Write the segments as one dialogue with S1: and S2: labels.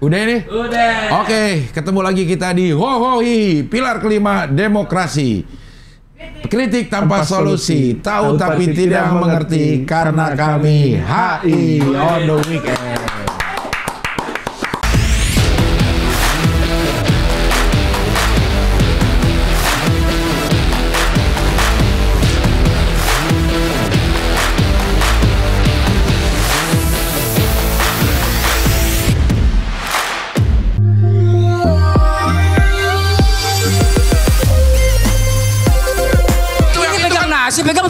S1: Udah ini?
S2: Udah.
S1: Oke, ketemu lagi kita di Hohohi, pilar kelima demokrasi. Kritik tanpa solusi, tahu tapi tidak mengerti karena kami HI on the weekend.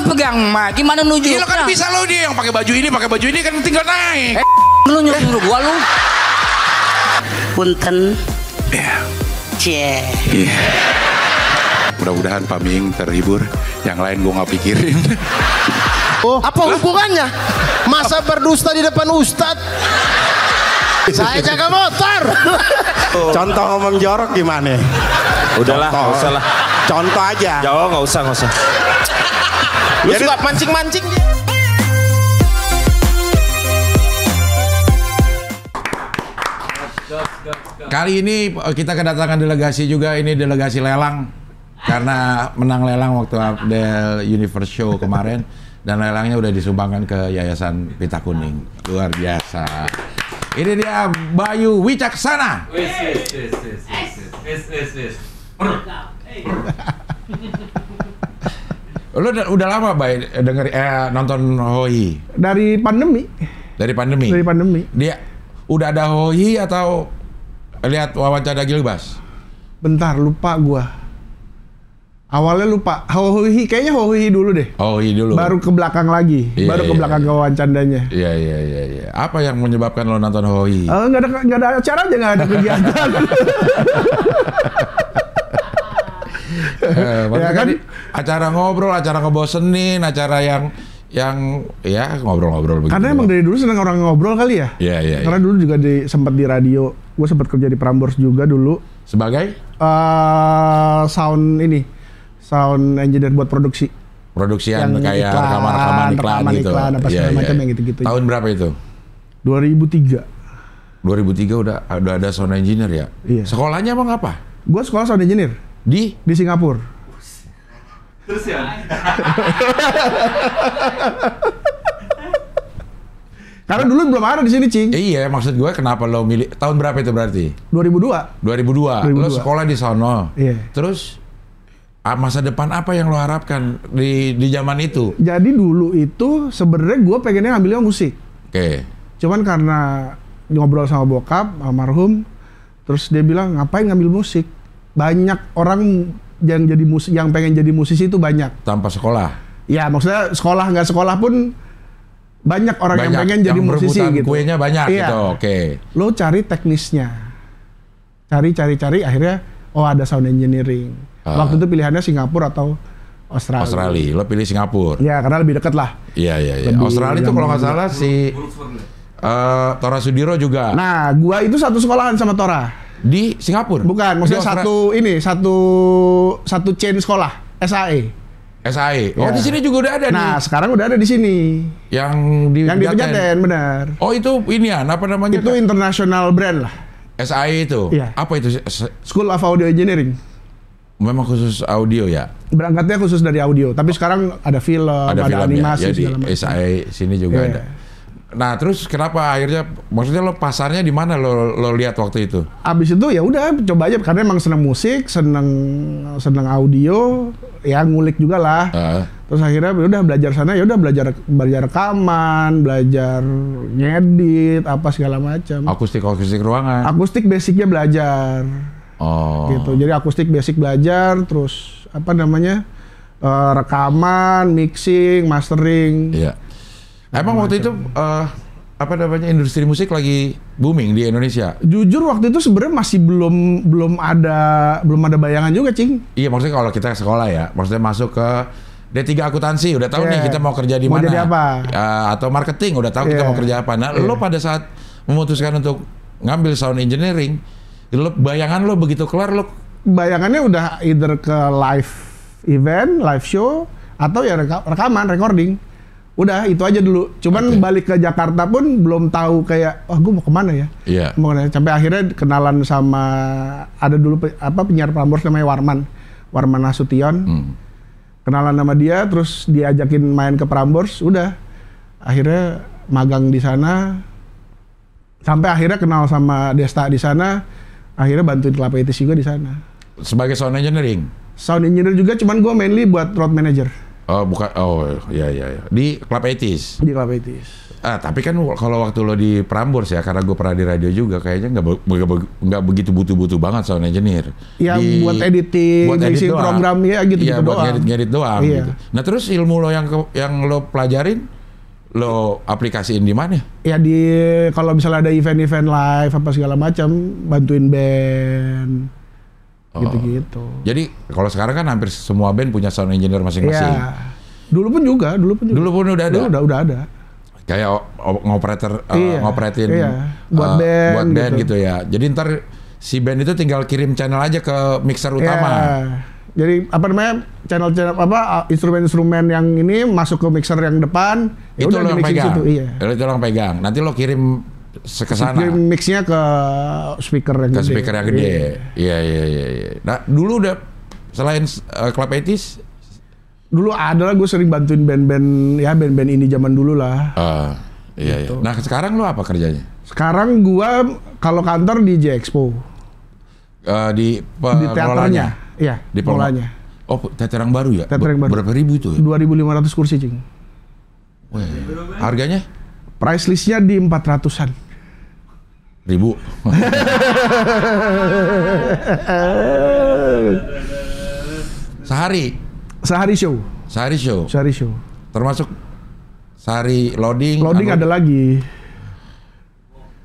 S3: Pegang mah gimana nuju?
S1: Iya kan bisa lo dia yang pakai baju ini kan tinggal naik.
S3: Lu nyuruh gua lu. Punten.
S1: Ya.
S3: Cie.
S1: Iya. Mudah-mudahan Pak Ming terhibur. Yang lain gua nggak pikirin.
S4: Oh, apa hubungannya? Masa berdusta di depan Ustadz? Saya jaga motor.
S5: Contoh ngomong jorok gimana?
S6: Udahlah, nggak usah lah.
S5: Contoh aja.
S6: Jauh nggak usah.
S5: Lu suka mancing-mancing.
S1: Kali ini kita kedatangan delegasi juga, ini delegasi lelang. Karena menang lelang waktu Abdel Universe Show kemarin. Dan lelangnya udah disumbangkan ke Yayasan Pita Kuning. Luar biasa. Ini dia Bayu Wicaksana. Lu udah lama Bay nonton Hohi?
S7: Dari pandemi.
S1: Dari pandemi?
S7: Dari pandemi.
S1: Dia udah ada Hohi atau lihat wawancara Gilbas?
S7: Bentar, lupa gua. Awalnya lupa. Hohi, kayaknya Hohi dulu deh.
S1: Hohi dulu.
S7: Baru ke belakang lagi.
S1: Iya,
S7: Baru ke belakang ke wawancaranya.
S1: Iya. Apa yang menyebabkan lo nonton Hohi?
S7: Nggak ada acara aja, nggak ada kegiatan.
S1: Ya kan? Acara ngobrol, acara ngebosenin, acara yang ya ngobrol-ngobrol begitu.
S7: Karena emang dari dulu seneng orang ngobrol kali ya.
S1: Iya.
S7: Karena dulu juga sempat di radio. Gue sempat kerja di Prambors juga dulu.
S1: Sebagai?
S7: Sound engineer buat produksi.
S1: Produksian kayak rekaman iklan gitu.
S7: Iklan apa segala macam yang gitu-gitu.
S1: Tahun berapa itu?
S7: 2003.
S1: 2003 udah ada sound engineer ya?
S7: Iya.
S1: Sekolahnya emang apa?
S7: Gue sekolah sound engineer. Di Singapura.
S2: Terus ya?
S7: Karena dulu belum ada di sini, Cing.
S1: Iya, maksud gue kenapa lo milih tahun berapa itu berarti?
S7: 2002.
S1: 2002. Lo sekolah di sono.
S7: Iya.
S1: Terus masa depan apa yang lo harapkan di zaman itu?
S7: Jadi dulu itu sebenarnya gue pengennya ngambilnya musik.
S1: Oke.
S7: Cuman karena ngobrol sama bokap almarhum, terus dia bilang ngapain ngambil musik? Banyak orang yang pengen jadi musisi itu banyak.
S1: Tanpa sekolah?
S7: Ya maksudnya sekolah nggak sekolah pun banyak orang yang pengen jadi musisi gitu.
S1: Kuenya banyak
S7: iya.
S1: gitu, oke.
S7: Lo cari teknisnya. Cari akhirnya ada sound engineering. Waktu itu pilihannya Singapura atau Australia.
S1: Lo pilih Singapura?
S7: Ya karena lebih dekat lah.
S1: Iya. Australia itu kalau nggak salah si Tora Sudiro juga.
S7: Nah, gua itu satu sekolahan sama Tora.
S1: Di Singapura?
S7: Bukan, maksudnya satu chain sekolah, SAE.
S1: SAE. Oh,
S7: ya.
S1: Di sini juga udah ada nih.
S7: Nah, sekarang udah ada di sini.
S1: Yang di
S7: Pejaten, benar.
S1: Oh, itu inian apa namanya?
S7: Itu international brand lah.
S1: SAE itu.
S7: Iya.
S1: Apa itu?
S7: School of Audio Engineering.
S1: Memang khusus audio ya?
S7: Berangkatnya khusus dari audio, tapi sekarang ada film, ada animasi
S1: ya, segala macam. SAE sini juga ada. Nah, terus kenapa akhirnya, maksudnya lo pasarnya di mana lo lihat waktu itu?
S7: Abis itu ya udah coba aja karena emang seneng musik, seneng audio, ya ngulik juga lah. Terus akhirnya udah belajar sana, ya udah belajar rekaman, belajar ngedit apa segala macam.
S1: Akustik ruangan.
S7: Akustik basicnya belajar.
S1: Oh.
S7: Gitu. Jadi akustik basic belajar, terus rekaman, mixing, mastering.
S1: Iya. Emang waktu itu industri musik lagi booming di Indonesia?
S7: Jujur waktu itu sebenarnya masih belum ada bayangan juga, Cing.
S1: Iya, maksudnya kalau kita sekolah ya, maksudnya masuk ke D3 akuntansi, udah tahu nih kita mau kerja di mana.
S7: Mau jadi apa?
S1: Atau marketing, udah tahu kita mau kerja apa. Nah, lo pada saat memutuskan untuk ngambil sound engineering, bayangan lo begitu kelar, lo
S7: bayangannya udah either ke live event, live show, atau ya rekaman, recording. Udah itu aja dulu. Cuman balik ke Jakarta pun belum tahu kayak, gue mau kemana ya?
S1: Iya.
S7: Mau kemana? Sampai akhirnya kenalan sama ada dulu penyiar Prambors namanya Warman Nasution. Kenalan sama dia, terus diajakin main ke Prambors. Udah, akhirnya magang di sana. Sampai akhirnya kenal sama Desta di sana. Akhirnya bantuin Club 80s juga di sana.
S1: Sebagai sound engineering?
S7: Sound engineer juga, cuman gue mainly buat road manager.
S1: Oh bukan, iya. Di Club 80s?
S7: Di Club 80s.
S1: Tapi kan kalau waktu lo di Prambors ya, karena gue pernah di radio juga, kayaknya nggak begitu butuh banget sound engineer.
S7: Ya buat editing, mixing program ya gitu
S1: doang. Iya buat ngedit doang.
S7: Iya.
S1: Gitu. Nah terus ilmu lo yang lo pelajarin, lo aplikasiin di mana?
S7: Ya kalau misalnya ada event-event live apa segala macam, bantuin band. Gitu-gitu.
S1: Jadi kalau sekarang kan hampir semua band punya sound engineer masing-masing.
S7: Ya. Dulu pun udah ada. Udah ada.
S1: Kayak ngopretin
S7: buat band
S1: gitu ya. Jadi ntar si band itu tinggal kirim channel aja ke mixer utama.
S7: Jadi channel instrumen-instrumen yang ini masuk ke mixer yang depan,
S1: itu lo yang pegang.
S7: Itu
S1: lo yang pegang. Nanti lo kirim ke sana.
S7: Kirim mixnya ke speaker yang
S1: gede. Iya. Nah, dulu udah selain Club 80s,
S7: dulu ada lah, gue sering bantuin band-band indie zaman dulu lah.
S1: Iya. Nah, sekarang lo apa kerjanya?
S7: Sekarang gua kalau kantor di J-Expo.
S1: Di
S7: teaternya. Iya,
S1: di pengelolanya. Oh, teater yang baru ya?
S7: Teater yang baru.
S1: Berapa ribu itu ya?
S7: 2.500 kursi, Cing.
S1: Wah, harganya?
S7: Price listnya di 400-an.
S1: Ribu. Sehari show. Termasuk sehari loading.
S7: Ada lagi.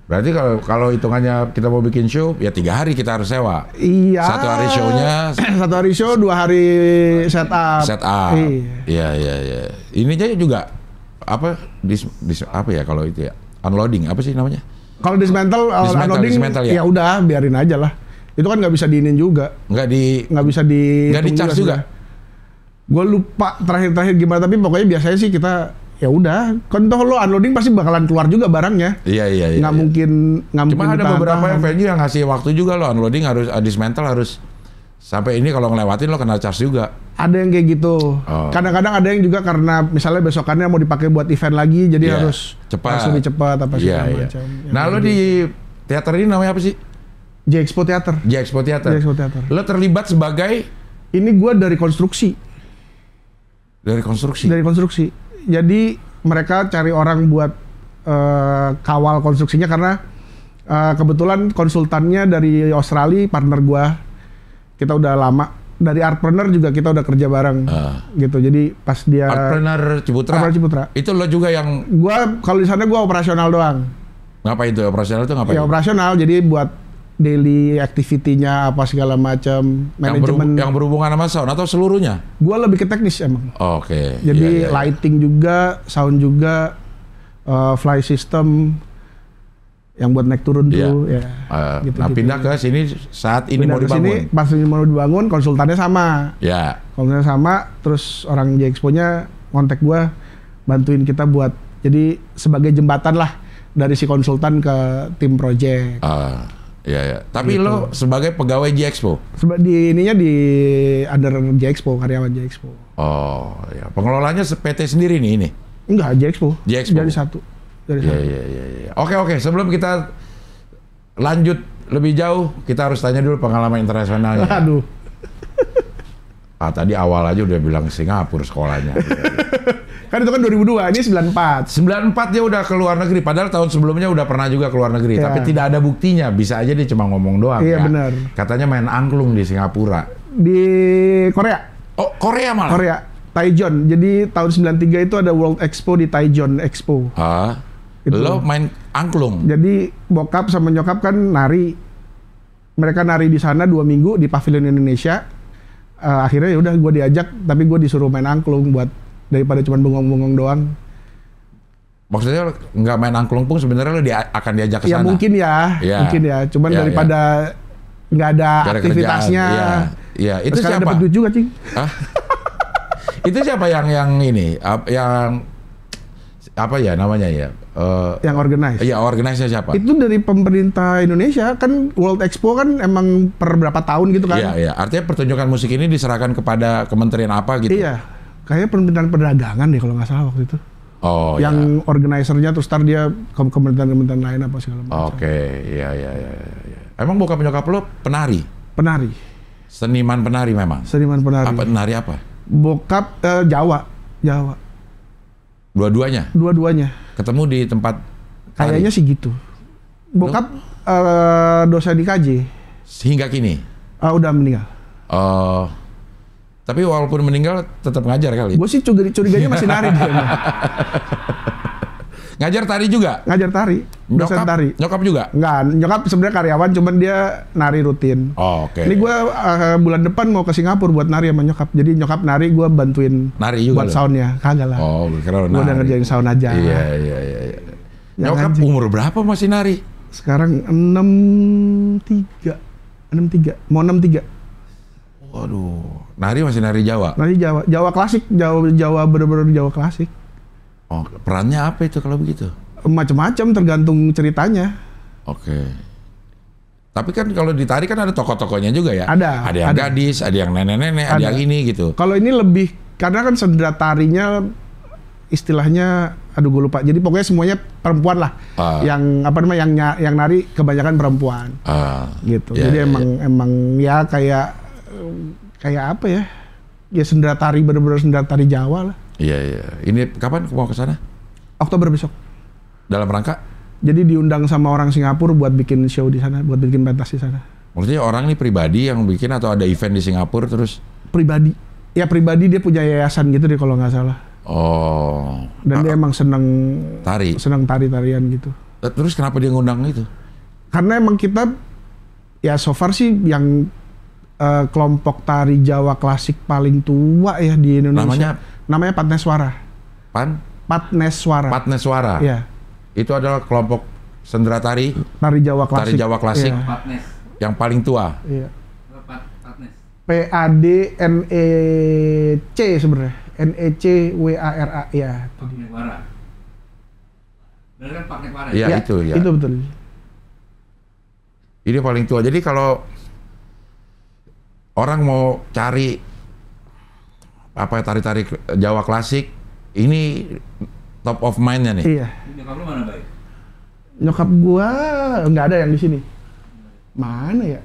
S1: Berarti kalau hitungannya kita mau bikin show, ya 3 hari kita harus sewa.
S7: Iya.
S1: 1 hari show-nya.
S7: 1 hari show, 2 hari setup.
S1: Iya. Ini aja juga apa ya kalau itu ya? Unloading apa sih namanya?
S7: Kalau dismantle, unloading ya udah biarin aja lah. Itu kan nggak bisa diinin juga.
S1: Nggak
S7: bisa di
S1: charge juga.
S7: Gue lupa terakhir gimana, tapi pokoknya biasanya sih kita ya udah, kan toh lo unloading pasti bakalan keluar juga barangnya.
S1: Iya.
S7: Nggak mungkin
S1: Cuma ada beberapa venue yang ngasih waktu juga lo unloading harus dismantle harus sampai ini, kalau ngelewatin lo kena charge juga.
S7: Ada yang kayak gitu. Kadang-kadang ada yang juga karena misalnya besokannya mau dipakai buat event lagi, jadi harus lebih cepat apa segala macam.
S1: Nah lo di teater ini namanya apa sih?
S7: J-Expo Theater. Lo terlibat sebagai? Ini gue dari konstruksi. Dari konstruksi. Jadi mereka cari orang buat kawal konstruksinya karena kebetulan konsultannya dari Australia, partner gua. Kita udah lama. Dari Artpreneur juga kita udah kerja bareng. Gitu. Jadi pas dia
S1: Artpreneur Ciputra. Itu lo juga yang
S7: gua kalau di sana gua operasional doang.
S1: Ngapain itu operasional itu ngapain?
S7: Ya operasional, jadi buat daily activity-nya apa segala macam, manajemen
S1: yang berhubungan sama sound atau seluruhnya?
S7: Gua lebih ke teknis emang.
S1: Oke.
S7: Jadi lighting juga, sound juga, fly system yang buat naik turun tuh ya.
S1: Nah, pindah ke sini saat ini mau dibangun.
S7: Pas ini mau dibangun, konsultannya sama.
S1: Ya.
S7: Konsultannya sama, terus orang J-Expo-nya kontak gua bantuin kita buat jadi sebagai jembatan lah dari si konsultan ke tim project.
S1: Iya. Tapi gitu. Lo sebagai pegawai J-Expo?
S7: Di ininya di under J-Expo, karyawan J-Expo.
S1: Oh, ya. Pengelolanya PT sendiri nih ini?
S7: Enggak, J-Expo. Jadi satu.
S1: Iya. Oke. Sebelum kita lanjut lebih jauh, kita harus tanya dulu pengalaman internasionalnya.
S7: Aduh.
S1: Tadi awal aja udah bilang Singapura sekolahnya.
S7: Kan itu kan 2002, ini 94.
S1: 94 dia udah ke luar negeri, padahal tahun sebelumnya udah pernah juga ke luar negeri, tapi tidak ada buktinya. Bisa aja dia cuma ngomong doang.
S7: Iya, benar.
S1: Katanya main angklung di Singapura.
S7: Di Korea.
S1: Oh, Korea malah?
S7: Korea. Taichung. Jadi tahun 93 itu ada World Expo di Taichung Expo.
S1: Lo main angklung?
S7: Jadi bokap sama nyokap kan nari. Mereka nari di sana 2 minggu di Pavilion Indonesia. Akhirnya ya udah gue diajak, tapi gue disuruh main angklung buat daripada cuma bengong-bengong doang.
S1: Maksudnya nggak main angklung pun sebenarnya lo akan diajak ke sana?
S7: Ya mungkin ya. Cuman daripada nggak ada aktivitasnya.
S1: Iya. Itu siapa?
S7: Dapat duit juga, Cing.
S1: Itu siapa yang ini? Yang apa ya namanya ya?
S7: Yang organize.
S1: Iya, organize siapa?
S7: Itu dari pemerintah Indonesia kan, World Expo kan emang per berapa tahun gitu kan?
S1: Iya, iya. Artinya pertunjukan musik ini diserahkan kepada kementerian apa gitu?
S7: Iya, kayaknya Kementerian Perdagangan deh kalau nggak salah waktu itu.
S1: Oh,
S7: yang organisernya terus ntar dia ke kementerian lain apa segala macam.
S1: Oke, iya. Emang bokap nyokap lo penari?
S7: Penari.
S1: Seniman penari memang?
S7: Seniman penari.
S1: Apa penari apa?
S7: Bokap Jawa. Dua-duanya.
S1: Ketemu di tempat tari?
S7: Kayaknya sih gitu. Bokap dosen di KJ.
S1: Hingga kini?
S7: Udah meninggal.
S1: Tapi walaupun meninggal tetap ngajar kali?
S7: Gue sih curiganya masih nari dia.
S1: Ngajar tari juga?
S7: Ngajar tari, dosen tari.
S1: Nyokap juga?
S7: Enggak, nyokap sebenarnya karyawan, cuman dia nari rutin.
S1: Oke.
S7: Ini gue bulan depan mau ke Singapura buat nari sama nyokap. Jadi nyokap nari, gue bantuin
S1: nari juga
S7: buat soundnya. Kagak lah.
S1: Oh, kira nari.
S7: Gue udah ngerjain sound aja.
S1: Iya. Nyokap umur berapa masih nari?
S7: Sekarang 63. Mau 63.
S1: Waduh, nari masih nari Jawa?
S7: Nari Jawa klasik, Jawa bener-bener Jawa klasik.
S1: Oh, perannya apa itu kalau begitu?
S7: Macam-macam tergantung ceritanya.
S1: Oke. Tapi kan kalau ditari kan ada tokoh-tokohnya juga ya?
S7: Ada
S1: yang gadis, ada yang nenek-nenek, ada yang ini gitu.
S7: Kalau ini lebih, karena kan sendera tarinya istilahnya, aduh gue lupa. Jadi pokoknya semuanya perempuan lah. Yang apa namanya, yang nari kebanyakan perempuan. Gitu.
S1: Ya,
S7: jadi emang ya kayak apa ya? Ya sendera tari, bener-bener sendera tari Jawa lah.
S1: Iya. Ini kapan mau ke sana?
S7: Oktober besok.
S1: Dalam rangka?
S7: Jadi diundang sama orang Singapura buat bikin show di sana, buat bikin pentas di sana.
S1: Maksudnya orang ini pribadi yang bikin atau ada event di Singapura terus?
S7: Pribadi. Ya pribadi, dia punya yayasan gitu deh kalau nggak salah.
S1: Oh.
S7: Dan dia emang seneng tari-tarian gitu.
S1: Terus kenapa dia ngundang itu?
S7: Karena emang kita ya so far sih yang kelompok tari Jawa klasik paling tua ya di Indonesia. Namanya Patneswara. Patneswara. Iya. Itu adalah kelompok sendera tari Jawa klasik.
S1: Iya. Yang paling tua.
S7: Iya. PADNEC sebenarnya. NECWARA ya.
S2: Patneswara. Benar kan Patneswara?
S1: Iya, itu ya.
S7: Itu betul.
S1: Ini paling tua. Jadi kalau orang mau cari apa tari-tari Jawa klasik, ini top of mind-nya nih.
S7: Iya.
S2: Nyokap lu mana, Bay?
S7: Nyokap gua nggak ada yang di sini. Mana ya?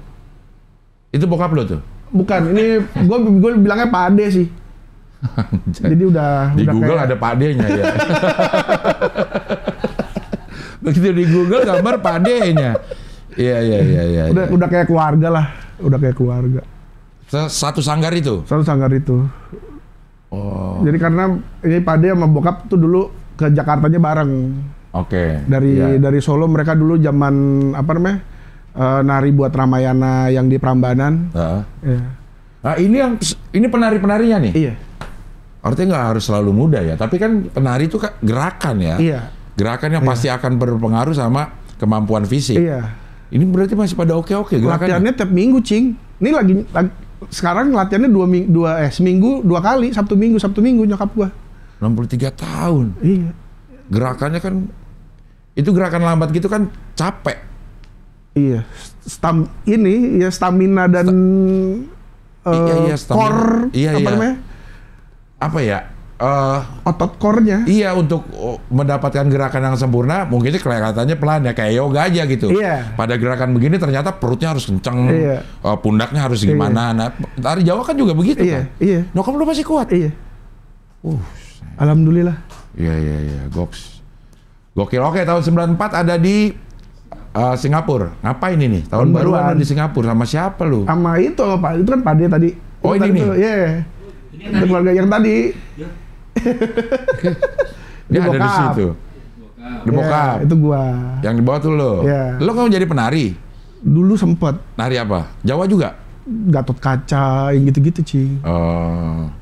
S1: Itu bokap lo tuh?
S7: Bukan, ini gua bilangnya Pak Ade sih. Jadi udah
S1: Google
S7: kayak...
S1: ada Pak Ade-nya ya. Begitu di Google gambar Pak Ade-nya. Iya.
S7: Udah kayak keluarga lah, udah kayak keluarga.
S1: Satu sanggar itu?
S7: Satu sanggar itu.
S1: Oh.
S7: Jadi karena ini Pak Ade sama bokap tuh dulu ke Jakartanya bareng.
S1: Oke.
S7: Dari Solo mereka dulu zaman apa namanya nari buat Ramayana yang di Prambanan.
S1: Iya. Nah ini penari-penarinya nih.
S7: Iya.
S1: Artinya nggak harus selalu muda ya, tapi kan penari itu kan gerakan ya.
S7: Iya.
S1: Gerakan yang pasti akan berpengaruh sama kemampuan fisik.
S7: Iya.
S1: Ini berarti masih pada oke-oke gerakannya.
S7: Latihannya tiap minggu, Cing. Ini lagi sekarang latihannya seminggu 2 kali, Sabtu Minggu nyokap gua.
S1: 63 tahun.
S7: Iya.
S1: Gerakannya kan itu gerakan lambat gitu kan capek.
S7: Iya. Stamina dan core apa namanya?
S1: Apa ya?
S7: Otot core-nya.
S1: Iya, untuk mendapatkan gerakan yang sempurna mungkin kelihatannya pelan ya, kayak yoga aja gitu.
S7: Iya.
S1: Pada gerakan begini ternyata perutnya harus kencang, pundaknya harus gimana. Nah, tari Jawa kan juga begitu kan.
S7: Iya.
S1: Nyokap lu masih kuat.
S7: Iya. Alhamdulillah.
S1: Iya. Gokil. Oke, tahun 94 ada di Singapura. Ngapain ini? Tahun baruan di Singapura sama siapa lu?
S7: Sama itu Pak, itu kan Pak Ade tadi.
S1: Oh, ini nih.
S7: Iya. Itu keluarga yang tadi.
S1: Dia ada di situ. Di bokap.
S7: Itu gua.
S1: Yang di bawah tuh lo.
S7: Yeah.
S1: Lo kan jadi penari?
S7: Dulu sempet.
S1: Nari apa? Jawa juga?
S7: Gatot Kaca, yang gitu-gitu, Cing.
S1: Oh.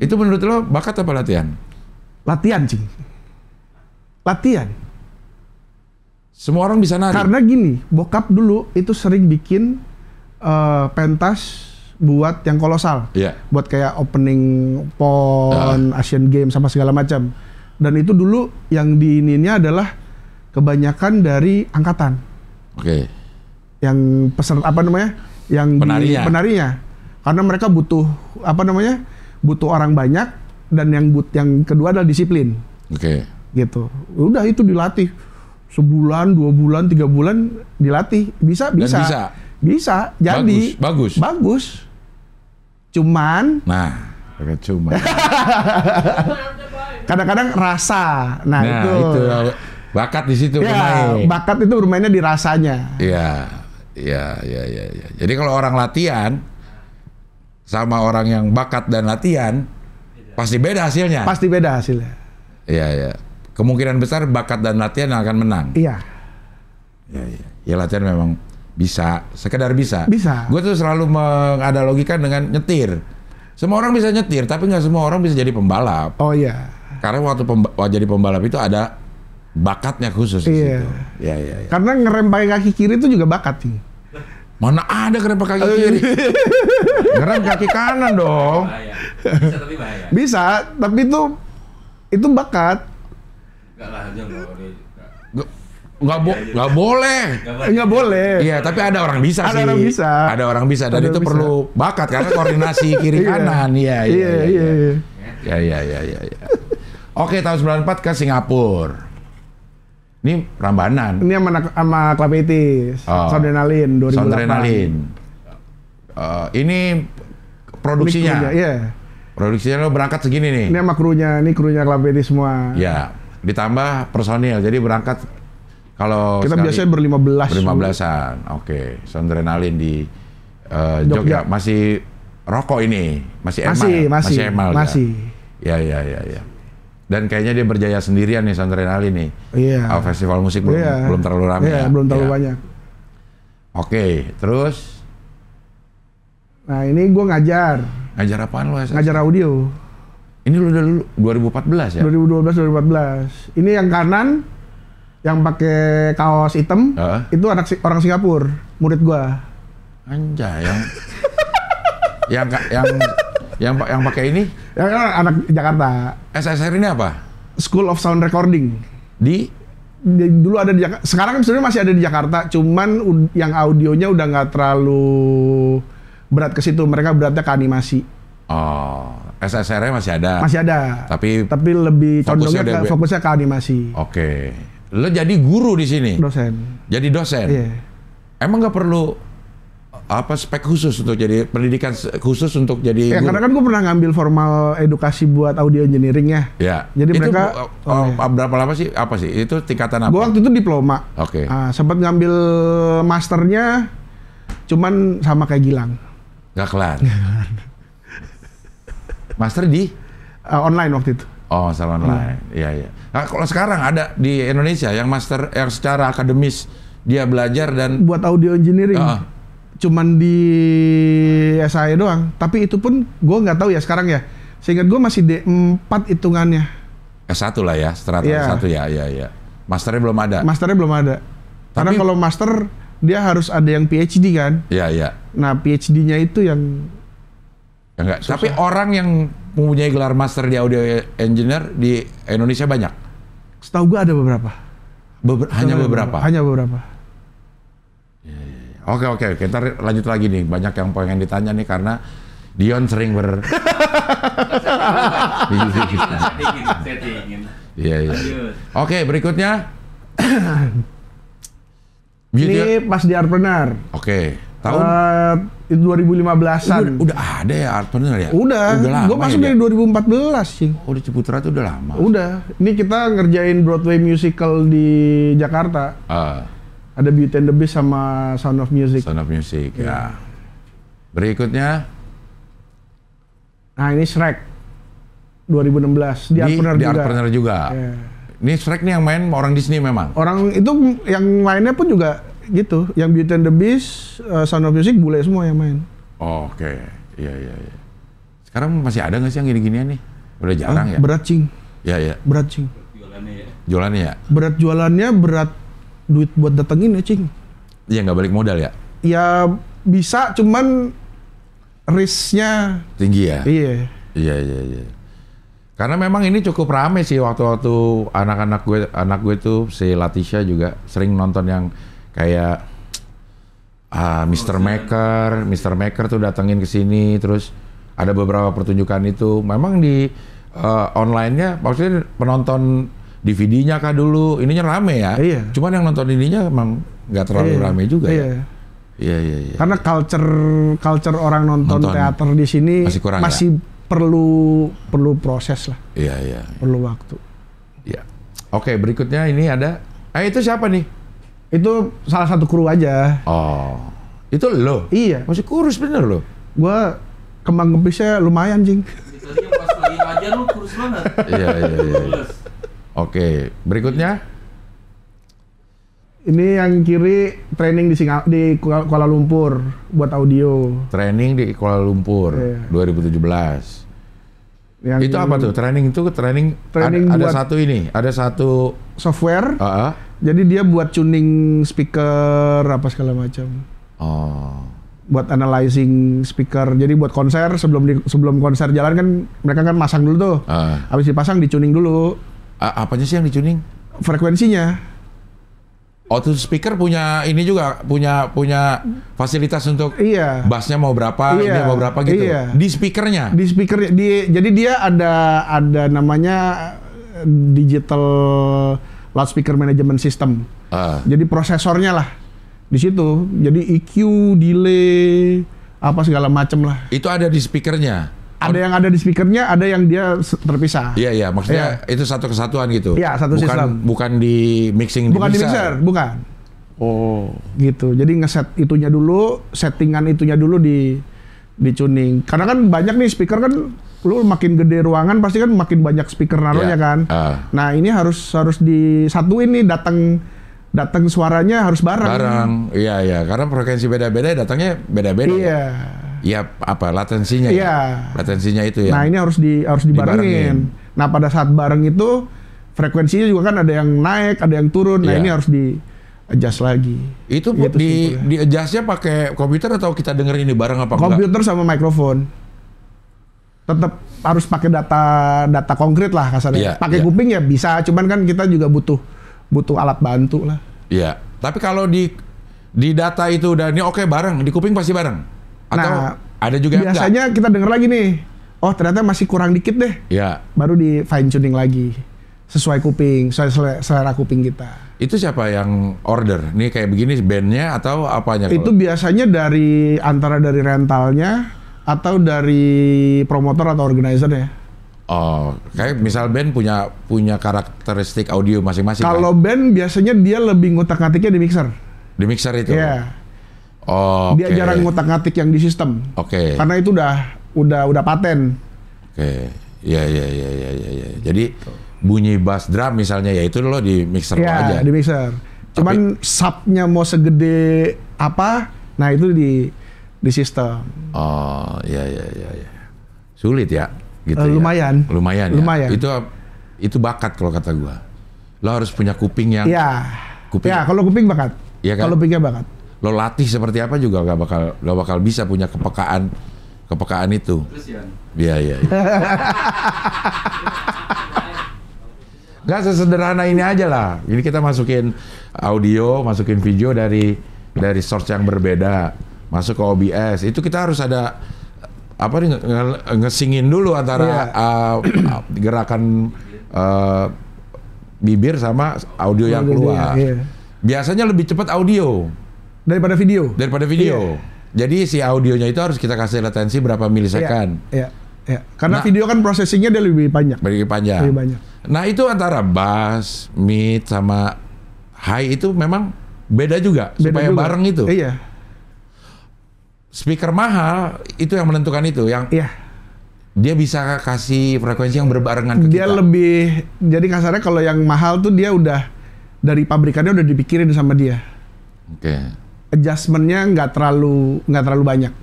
S1: Itu menurut lo bakat apa latihan?
S7: Latihan, Cing. Latihan.
S1: Semua orang bisa nari?
S7: Karena gini, bokap dulu itu sering bikin pentas buat yang kolosal.
S1: Iya.
S7: Buat kayak opening PON, Asian Games sama segala macam. Dan itu dulu yang diininya adalah kebanyakan dari angkatan.
S1: Oke.
S7: Yang peserta apa namanya? Yang penarinya. Karena mereka butuh apa namanya? Butuh orang banyak dan yang kedua adalah disiplin.
S1: Oke.
S7: Gitu. Udah itu dilatih. Sebulan, 2 bulan, 3 bulan dilatih. Bisa. Bisa. Jadi bagus. Cuman kadang-kadang rasa. Nah itu
S1: bakat di situ
S7: ya, bakat itu bermainnya di rasanya.
S1: Iya. Jadi kalau orang latihan sama orang yang bakat dan latihan pasti beda hasilnya. Iya. Kemungkinan besar bakat dan latihan akan menang.
S7: Iya.
S1: Ya latihan memang bisa, sekedar bisa. Gue tuh selalu menganalogikan dengan nyetir. Semua orang bisa nyetir, tapi nggak semua orang bisa jadi pembalap.
S7: Oh iya.
S1: Karena waktu jadi pembalap itu ada bakatnya khusus di situ. Iya.
S7: Karena ngerem pakai kaki kiri itu juga bakat sih.
S1: Mana ada ngerem pakai kaki kiri? Ngerem kaki kanan dong.
S2: Bisa tapi bahaya.
S7: Bisa, tapi itu bakat.
S1: Nggak boleh.
S7: Nggak boleh.
S1: Iya, tapi ada orang bisa sih. Ada orang bisa dan itu perlu bakat karena koordinasi kiri kanan. Iya. Oke, tahun 94 ke Singapura. Ini Prambanan.
S7: Ini sama Klapetis. Soundrenalin 2008.
S1: Soundrenalin. Ini produksinya.
S7: Iya.
S1: Produksinya lo berangkat segini nih.
S7: Ini sama krunya Klapetis semua.
S1: Ya, ditambah personil. Jadi berangkat kalau
S7: kita biasanya
S1: ber-15-an. Oke, Soundrenalin di Jogja masih rokok ini, masih Emal. Ya. Dan kayaknya dia berjaya sendirian nih Soundrenalin nih.
S7: Iya.
S1: Festival musik belum terlalu ramai.
S7: Iya, belum terlalu banyak.
S1: Oke, terus?
S7: Nah ini gue ngajar.
S1: Ngajar apaan lo?
S7: Ngajar audio.
S1: Ini lu udah 2014 ya?
S7: 2012. Ini yang kanan, yang pakai kaos hitam, itu orang Singapura, murid gua.
S1: Anjay, yang pakai ini?
S7: Yang anak Jakarta.
S1: SSR ini apa?
S7: School of Sound Recording. Dulu ada di Jakarta. Sekarang sebenarnya masih ada di Jakarta, cuman yang audionya udah nggak terlalu berat ke situ. Mereka beratnya ke animasi.
S1: Oh, SSR-nya masih ada.
S7: Masih ada.
S1: Tapi
S7: lebih condongnya fokusnya ke animasi.
S1: Oke. Lo jadi guru di sini?
S7: Dosen.
S1: Jadi dosen?
S7: Iya.
S1: Emang nggak perlu spek khusus untuk jadi pendidikan khusus untuk jadi guru?
S7: Karena kan gue pernah ngambil formal edukasi buat audio engineering ya.
S1: Ya.
S7: Jadi itu mereka
S1: berapa lama sih? Apa sih? Itu tingkatan apa?
S7: Gue waktu itu diploma.
S1: Oke.
S7: Sempat ngambil masternya, cuman sama kayak Gilang.
S1: Gak kelar. Master di?
S7: Online waktu itu.
S1: Oh, master online. Iya. Nah, kalau sekarang ada di Indonesia yang master yang secara akademis dia belajar dan
S7: buat audio engineering. Cuman di SAE doang. Tapi itu pun gue nggak tahu ya sekarang ya. Seingat gue masih D4 hitungannya.
S1: S1 lah ya, strata S1 ya. Masternya belum ada. Karena kalau master dia harus ada yang PhD kan. Iya.
S7: Nah PhD-nya itu yang
S1: enggak. Tapi orang yang mempunyai gelar master di audio engineer di Indonesia banyak.
S7: Setahu gue ada beberapa.
S1: Hanya beberapa. Oke. Ntar lanjut lagi nih. Banyak yang pengen ditanya nih karena Dion sering
S2: settingin.
S1: Iya. Oke, berikutnya.
S7: Ini pas di Artpreneur.
S1: Oke. Tahun
S7: 2015-an.
S1: Udah ada ya Artpreneur ya?
S7: Udah lama. Gue masuk dari 2014 sih.
S1: Oh, di Ciputra itu udah lama.
S7: Udah. Ini kita ngerjain Broadway musical di Jakarta. Ada Beauty and the Beast sama Sound of Music.
S1: Ya. Berikutnya.
S7: Nah ini Shrek 2016 di
S1: Artpreneur juga.
S7: Yeah.
S1: Ini Shrek nih yang main orang Disney memang.
S7: Orang itu yang lainnya pun juga gitu. Yang Beauty and the Beast, Sound of Music bule semua yang main.
S1: Oke. Iya. Sekarang masih ada nggak sih yang gini-ginian nih? Udah jarang ya.
S7: Berat cing.
S1: Iya.
S7: Berat cing.
S2: Jualannya ya.
S7: Berat jualannya, berat duit buat datengin ya cing.
S1: Iya nggak balik modal ya?
S7: Ya bisa, cuman risknya
S1: tinggi ya.
S7: Iya.
S1: Iya. Karena memang ini cukup rame sih waktu-waktu anak gue tuh si Latisha juga sering nonton yang kayak Mr. Maker tuh datengin ke sini, terus ada beberapa pertunjukan itu. Memang di online-nya maksudnya penonton DVD-nya kah dulu, ininya rame ya.
S7: Iya.
S1: Cuman yang nonton ininya emang nggak terlalu rame juga ya. Iya.
S7: Karena culture orang nonton teater di sini masih perlu proses lah.
S1: Iya.
S7: Perlu waktu.
S1: Iya. Oke, berikutnya ini ada. Itu siapa nih?
S7: Itu salah satu kru aja.
S1: Oh, itu lo?
S7: Iya.
S1: Masih kurus bener lo?
S7: Gua kembang kempisnya lumayan, Jing.
S2: Tadi yang pas lagi ngajar lu kurus banget.
S1: Iya. Oke, berikutnya.
S7: Ini yang kiri training di Kuala Lumpur buat audio.
S1: Training di Kuala Lumpur 2017. Itu apa tuh? Training ada
S7: buat
S1: satu ini, ada satu
S7: software. Jadi dia buat tuning speaker apa segala macam.
S1: Oh.
S7: Buat analyzing speaker. Jadi buat konser sebelum konser jalan kan mereka kan masang dulu tuh. Habis dipasang dituning dulu.
S1: Apanya sih yang dituning?
S7: Frekuensinya.
S1: Oh, tuh speaker punya ini juga punya fasilitas untuk bassnya mau berapa, ini mau berapa gitu. Di speakernya. Jadi dia ada namanya digital loudspeaker management system. Jadi prosesornya lah di situ. Jadi EQ, delay, apa segala macam lah. Itu ada di speakernya.
S7: Ada yang ada di speakernya, ada yang dia terpisah.
S1: Iya, maksudnya itu satu kesatuan gitu.
S7: Iya, satu sistem.
S1: Bukan di mixing
S7: bukan di mixer, bukan.
S1: Oh,
S7: gitu. Jadi ngeset itunya dulu, settingan itunya dulu di tuning. Karena kan banyak nih speaker kan, lu makin gede ruangan pasti kan makin banyak speaker naruhnya kan. Nah, ini harus disatuin nih, datang suaranya harus bareng.
S1: Iya, karena frekuensi beda-beda, datangnya beda-beda.
S7: Iya.
S1: Ya apa latensinya?
S7: Iya.
S1: Latensinya itu ya.
S7: Nah, ini harus dibarengin. Nah, pada saat bareng itu frekuensinya juga kan ada yang naik, ada yang turun. Nah, ini harus di adjust lagi.
S1: Itu di adjustnya pakai komputer atau kita dengerin ini bareng apa enggak?
S7: Komputer sama mikrofon. Tetap harus pakai data konkret lah kasarnya. Pakai kuping ya bisa, cuman kan kita juga butuh alat bantu lah. Iya.
S1: Tapi kalau di data itu udah ini oke bareng, di kuping pasti bareng. Atau ada juga
S7: biasanya kita denger lagi nih, oh ternyata masih kurang dikit deh.
S1: Iya.
S7: Baru di fine tuning lagi sesuai kuping, sesuai selera kuping kita.
S1: Itu siapa yang order? Nih kayak begini bandnya atau apanya?
S7: Itu biasanya antara dari rentalnya atau dari promotor atau organizer-nya.
S1: Oh, kayak misal band punya karakteristik audio masing-masing.
S7: Kalau band biasanya dia lebih ngutak-ngatiknya di mixer.
S1: Di mixer itu.
S7: Iya.
S1: Oh,
S7: dia jarang ngutak-ngatik yang di sistem.
S1: Oke.
S7: Karena itu udah paten.
S1: Oke. Iya. Jadi bunyi bass drum misalnya ya itu lo di mixer lo aja.
S7: Di mixer. Cuman subnya mau segede apa? Nah, itu di sistem.
S1: Oh, iya. Sulit ya gitu.
S7: Lumayan.
S1: Ya. Lumayan. Itu bakat kalau kata gua. Lo harus punya kuping yang
S7: kalau kuping bakat.
S1: Iya kan?
S7: Kalau kupingnya bakat.
S1: Lo latih seperti apa juga gak bakal bisa punya kepekaan itu. Iya. Gak sesederhana ini aja lah. Ini kita masukin audio, masukin video dari source yang berbeda, masuk ke OBS. Itu kita harus ada ngesingin dulu antara gerakan bibir sama audio yang keluar. Biasanya lebih cepat audio
S7: daripada video.
S1: Jadi si audionya itu harus kita kasih latensi berapa milisekund.
S7: Iya. Karena video kan processingnya dia lebih banyak.
S1: Lebih banyak. Nah, itu antara bass, mid sama high itu memang beda juga supaya bareng itu.
S7: Iya.
S1: Speaker mahal itu yang menentukan itu, yang dia bisa kasih frekuensi yang berbarengan ke kita.
S7: Dia lebih, jadi kasarnya kalau yang mahal tuh dia udah dari pabrikannya udah dipikirin sama dia.
S1: Oke.
S7: Adjustmentnya nggak terlalu banyak.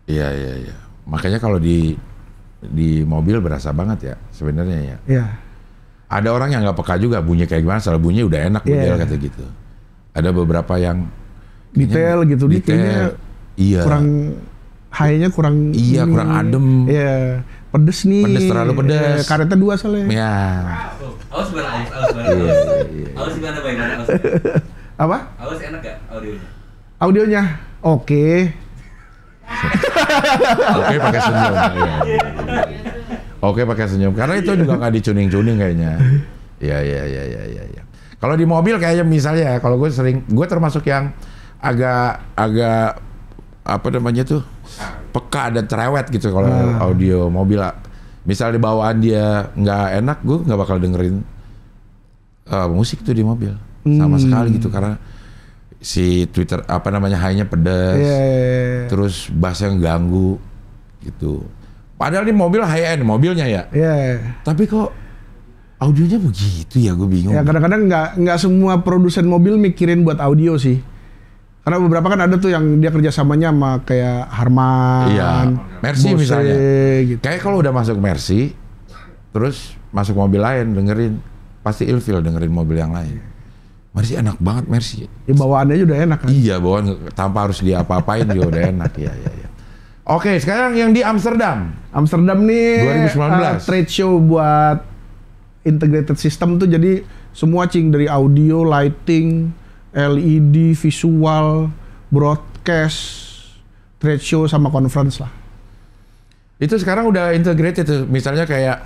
S1: Iya. Makanya kalau di mobil berasa banget ya sebenarnya ya.
S7: Iya.
S1: Ada orang yang nggak peka juga bunyi kayak gimana, soal bunyi udah enak model kata gitu. Ada beberapa yang
S7: detail gitu, detailnya kurang high-nya kurang
S1: kurang adem.
S7: Iya. pedes nih.
S1: Pedes, terlalu pedes.
S7: Karetnya 2 soalnya.
S1: Ya.
S2: Awas bareng, awas bareng. Awas gimana bagaimana? Awas.
S7: Apa?
S2: Awas enak gak audionya?
S7: Audionya oke.
S1: Oke pakai senyum. Iya. Oke pakai senyum. Karena itu juga nggak dicuning-cuning kayaknya. Iya. Kalau di mobil kayaknya misalnya, kalau gue termasuk yang agak apa namanya tuh peka dan cerewet gitu kalau audio mobil. Misal di bawaan dia nggak enak, gue nggak bakal dengerin musik tuh di mobil sama sekali gitu karena si Twitter apa namanya high-nya pedas, terus bassnya ganggu gitu. Padahal di mobil high end mobilnya ya. Tapi kok audionya begitu ya, gue bingung.
S7: Ya kadang-kadang nggak semua produsen mobil mikirin buat audio sih. Karena beberapa kan ada tuh yang dia kerjasamanya sama kayak Harman,
S1: Mercy
S7: Bose,
S1: misalnya.
S7: Gitu.
S1: Kayak kalau udah masuk Mercy, terus masuk mobil lain dengerin, pasti ilfil dengerin mobil yang lain. Mercy enak banget Mercy.
S7: Ya bawaannya juga udah enak kan.
S1: Iya bawaan tanpa harus diapa-apain juga udah enak. Iya. Oke, sekarang yang di Amsterdam.
S7: Amsterdam nih
S1: 2019
S7: trade show buat integrated system tuh, jadi semua dari audio, lighting, LED, visual, broadcast, trade show sama conference lah.
S1: Itu sekarang udah integrated tuh, misalnya kayak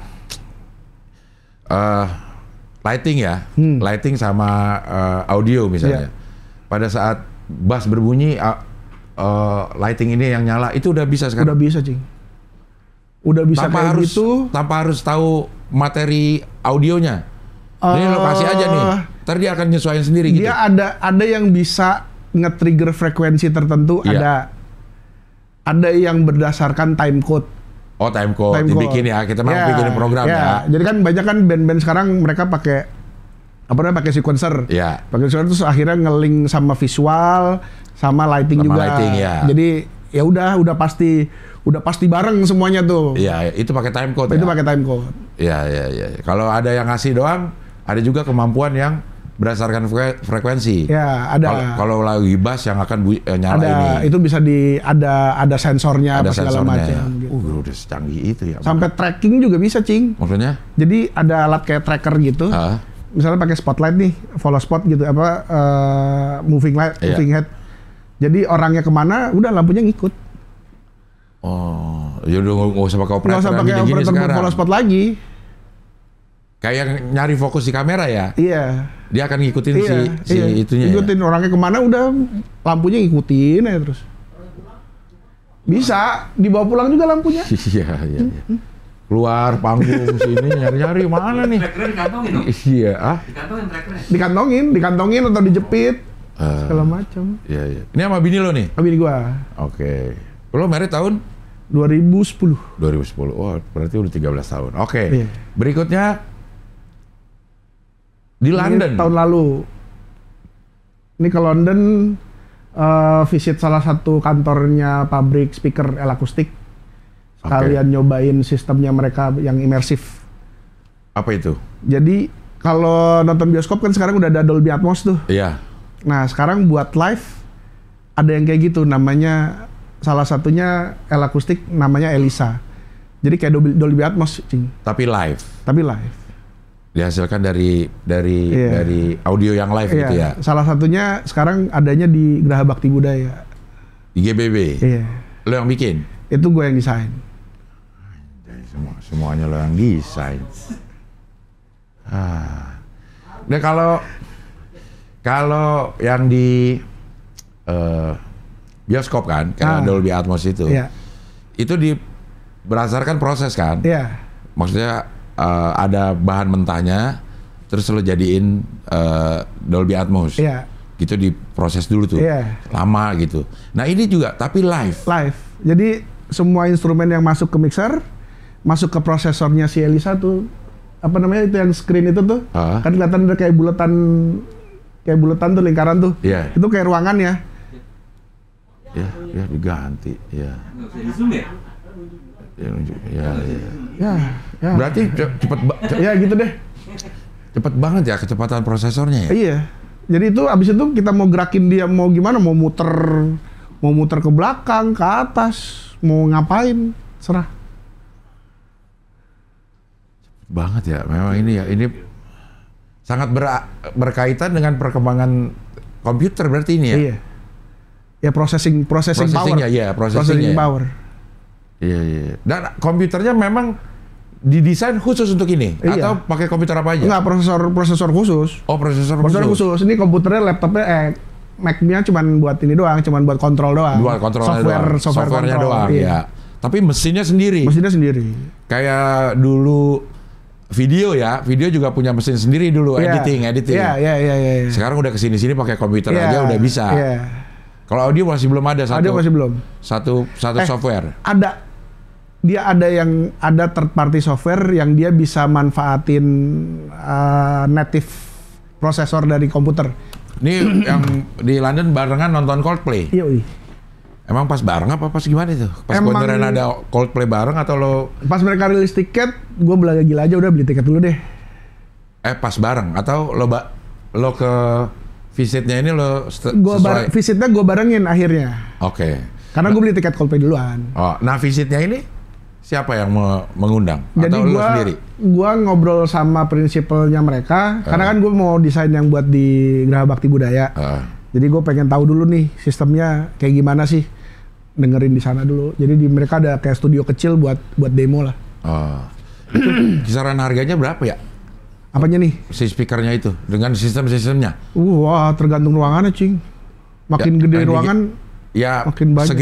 S1: lighting ya, lighting sama audio misalnya. Pada saat bass berbunyi, lighting ini yang nyala, itu udah bisa sekarang.
S7: Udah bisa, Cing. Udah bisa kayak gitu.
S1: Tanpa harus tahu materi audionya. Ini lokasi aja nih. Ntar dia akan nyesuaiin sendiri gitu.
S7: Dia ada yang bisa nge-trigger frekuensi tertentu, ada yang berdasarkan time code.
S1: Oh, time code dibikin ya. Kita mau bikin program ya.
S7: Jadi kan banyak kan band-band sekarang mereka pakai pakai sequencer. Pakai sequencer terus akhirnya nge-link sama visual, sama lighting juga. Jadi ya udah pasti bareng semuanya tuh.
S1: Iya, itu pakai time code.
S7: Itu pakai time code.
S1: Iya. Kalau ada yang ngasih doang, ada juga kemampuan yang berdasarkan frekuensi.
S7: Ya, ada.
S1: Kalau lagi bass yang akan nyala
S7: ada,
S1: ini.
S7: itu bisa ada sensornya,
S1: ada
S7: segala macam. Gitu.
S1: Udah secanggih itu ya.
S7: Sampai tracking juga bisa, Cing.
S1: Maksudnya?
S7: Jadi ada alat kayak tracker gitu. Misalnya pakai spotlight nih, follow spot gitu, moving light, moving head. Jadi orangnya kemana, udah lampunya ngikut.
S1: Oh, ya udah nggak usah pakai operator.
S7: Nggak usah pakai operator follow spot lagi.
S1: Kayak nyari fokus di kamera ya?
S7: Iya.
S1: Dia akan ngikutin si itunya.
S7: Ngikutin orangnya kemana, udah lampunya ngikutin aja terus. Bisa dibawa pulang juga lampunya.
S1: Iya. Keluar panggung sini nyari-nyari mana nih?
S2: Trackernya dikantongin dong?
S1: Iya.
S2: Dikantongin trackernya?
S7: Dikantongin atau dijepit. Segala macam.
S1: Iya. Ini sama bini lo nih?
S7: Sama bini gua.
S1: Oke. Lo married tahun?
S7: 2010.
S1: Oh, berarti udah 13 tahun. Oke. Berikutnya di London.
S7: Ini tahun lalu. Ini ke London visit salah satu kantornya pabrik speaker L-Acoustic. Sekalian nyobain sistemnya mereka yang imersif.
S1: Apa itu?
S7: Jadi kalau nonton bioskop kan sekarang udah ada Dolby Atmos tuh.
S1: Iya.
S7: Nah sekarang buat live ada yang kayak gitu, namanya salah satunya L-Acoustic namanya Elisa. Jadi kayak Dolby Atmos, Cing.
S1: Tapi live.
S7: Dihasilkan
S1: dari audio yang live gitu ya.
S7: Salah satunya sekarang adanya di Geraha Bakti Budaya.
S1: Di GBB.
S7: Iya.
S1: Lo yang bikin?
S7: Itu gue yang desain.
S1: Semuanya lo yang desain. Nah kalau yang di bioskop kan, karena Dolby Atmos itu, itu berdasarkan proses kan. Maksudnya ada bahan mentahnya, terus lo jadiin Dolby Atmos. Gitu diproses dulu tuh, lama gitu. Nah ini juga, tapi live.
S7: Jadi semua instrumen yang masuk ke mixer, masuk ke prosesornya si Elisa tuh, apa namanya itu yang screen itu tuh, kan kelihatan udah kayak buletan tuh, lingkaran tuh. Itu kayak ruangan ya. Ya
S1: diganti. Ya.
S2: Nggak bisa di-zoom ya?
S7: Ya.
S1: Berarti cepet
S7: ya gitu deh.
S1: Cepet banget ya kecepatan prosesornya ya.
S7: Iya. Jadi itu abis itu kita mau gerakin dia mau gimana, mau muter ke belakang, ke atas, mau ngapain, serah.
S1: Banget ya, memang ini sangat berkaitan dengan perkembangan komputer berarti ini ya.
S7: Iya. Ya processing power.
S1: Processing power. Iya. Dan komputernya memang didesain khusus untuk ini atau pakai komputer apa aja?
S7: Enggak, prosesor khusus.
S1: Oh, prosesor
S7: khusus. Ini komputernya, laptopnya Mac-nya cuman buat ini doang, cuman buat kontrol doang.
S1: Softwarenya doang. Iya. Tapi mesinnya sendiri. Kayak dulu video juga punya mesin sendiri dulu, editing.
S7: Iya.
S1: Sekarang udah kesini-sini pakai komputer aja udah bisa.
S7: Iya.
S1: Kalau audio masih belum ada satu software. Dia ada third party software yang dia bisa manfaatin native prosesor dari komputer. Ini yang di London barengan nonton Coldplay.
S7: Iya.
S1: Emang pas bareng apa pas gimana itu? Pas beneran ada Coldplay bareng atau lo?
S7: Pas mereka rilis tiket, gue belaga gila aja udah beli tiket dulu deh.
S1: Pas bareng atau lo ke visitnya ini lo
S7: visitnya gue barengin akhirnya.
S1: Oke.
S7: Karena gue beli tiket Coldplay duluan.
S1: Oh, nah visitnya ini siapa yang mengundang?
S7: Jadi
S1: atau lo sendiri?
S7: Gue ngobrol sama prinsipalnya mereka, karena kan gue mau desain yang buat di Geraha Bakti Budaya. Jadi gue pengen tahu dulu nih sistemnya kayak gimana sih, dengerin di sana dulu. Jadi mereka ada kayak studio kecil buat demo lah.
S1: Itu kisaran harganya berapa ya?
S7: Apanya nih?
S1: Si speakernya itu dengan sistemnya?
S7: Wah, tergantung ruangannya, cing. Makin gede ruangan, makin banyak.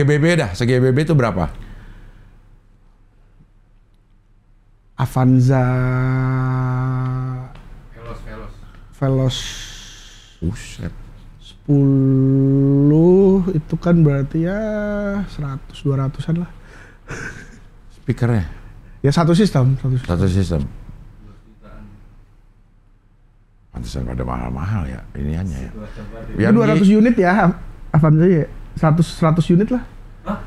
S1: Se-GBB itu berapa?
S7: Avanza Veloz.
S1: Buset.
S7: 10 itu kan berarti ya 100-200an lah.
S1: Speakernya?
S7: Ya satu sistem.
S1: Pantesan pada mahal-mahal ya iniannya ya.
S7: Ya 200 unit ya Avanza ya. 100 unit lah.
S2: Hah?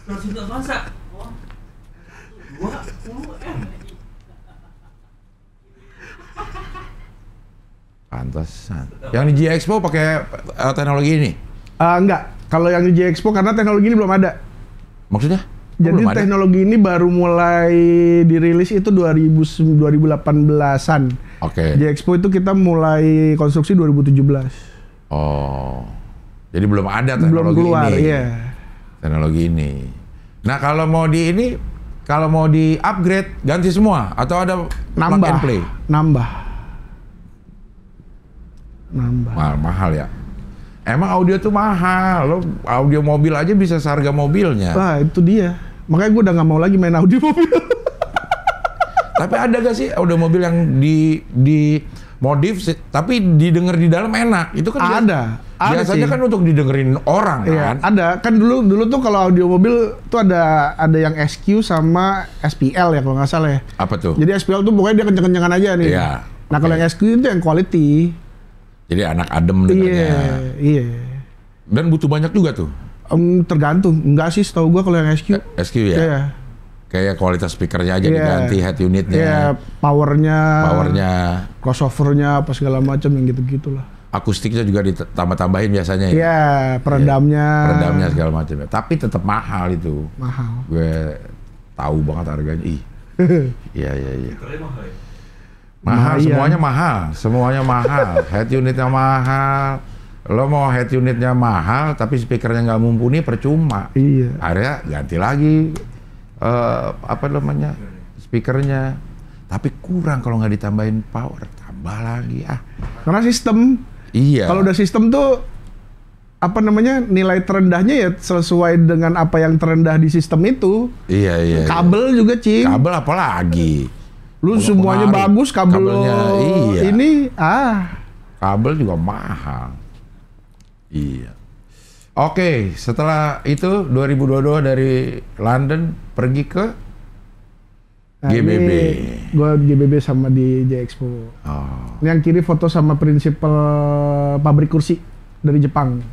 S2: 100 unit Avanza? 20M.
S1: Pantesan. Yang di G-Expo pakai teknologi ini?
S7: Enggak. Kalau yang di G-Expo karena teknologi ini belum ada.
S1: Maksudnya?
S7: Jadi teknologi ini baru mulai dirilis itu 2018-an.
S1: Oke.
S7: G-Expo itu kita mulai konstruksi 2017.
S1: Oh. Jadi belum ada teknologi
S7: belum keluar,
S1: ini.
S7: Iya.
S1: Teknologi ini. Nah, kalau mau di upgrade ganti semua atau ada plug and play?
S7: Nambah.
S1: Mahal ya. Emang audio tuh mahal. Lo audio mobil aja bisa seharga mobilnya.
S7: Nah, itu dia. Makanya gue udah nggak mau lagi main audio mobil.
S1: Tapi ada gak sih audio mobil yang di modif tapi didengar di dalam enak? Itu kan
S7: ada
S1: biasanya
S7: sih.
S1: Kan untuk didengerin orang kan.
S7: Ada. Kan dulu tuh kalau audio mobil tuh ada yang SQ sama SPL ya kalau nggak salah ya.
S1: Apa tuh?
S7: Jadi SPL tuh pokoknya dia kenceng-kencengan aja nih.
S1: Iya.
S7: Nah, kalau yang SQ itu yang quality.
S1: Jadi anak adem dengernya.
S7: Iya.
S1: Dan butuh banyak juga tuh.
S7: Tergantung. Enggak sih, setahu gua kalau yang SQ.
S1: SQ ya.
S7: Iya.
S1: Kayak kualitas speakernya aja diganti, head unitnya.
S7: Iya, powernya, crossovernya, apa segala macam yang gitu-gitulah.
S1: Akustiknya juga ditambah-tambahin biasanya ya.
S7: Iya, peredamnya
S1: segala macam. Tapi tetap mahal itu.
S7: Mahal.
S1: Gue tahu banget harganya. Iya. Mahal, semuanya mahal. Head unitnya mahal. Lo mau head unitnya mahal, tapi speakernya nggak mumpuni, percuma.
S7: Iya.
S1: Akhirnya ganti lagi speakernya. Tapi kurang kalau nggak ditambahin power, tambah lagi
S7: Karena sistem.
S1: Iya.
S7: Kalau udah sistem tuh nilai terendahnya ya sesuai dengan apa yang terendah di sistem itu.
S1: Iya.
S7: Kabel juga, Cing.
S1: Kabel apalagi?
S7: Lu semuanya bagus, kabelnya ini
S1: kabel juga mahal. Iya. Oke, setelah itu 2022 dari London pergi ke GBB.
S7: Gue GBB sama di J-Expo. Ini yang kiri foto sama prinsipal pabrik kursi dari Jepang.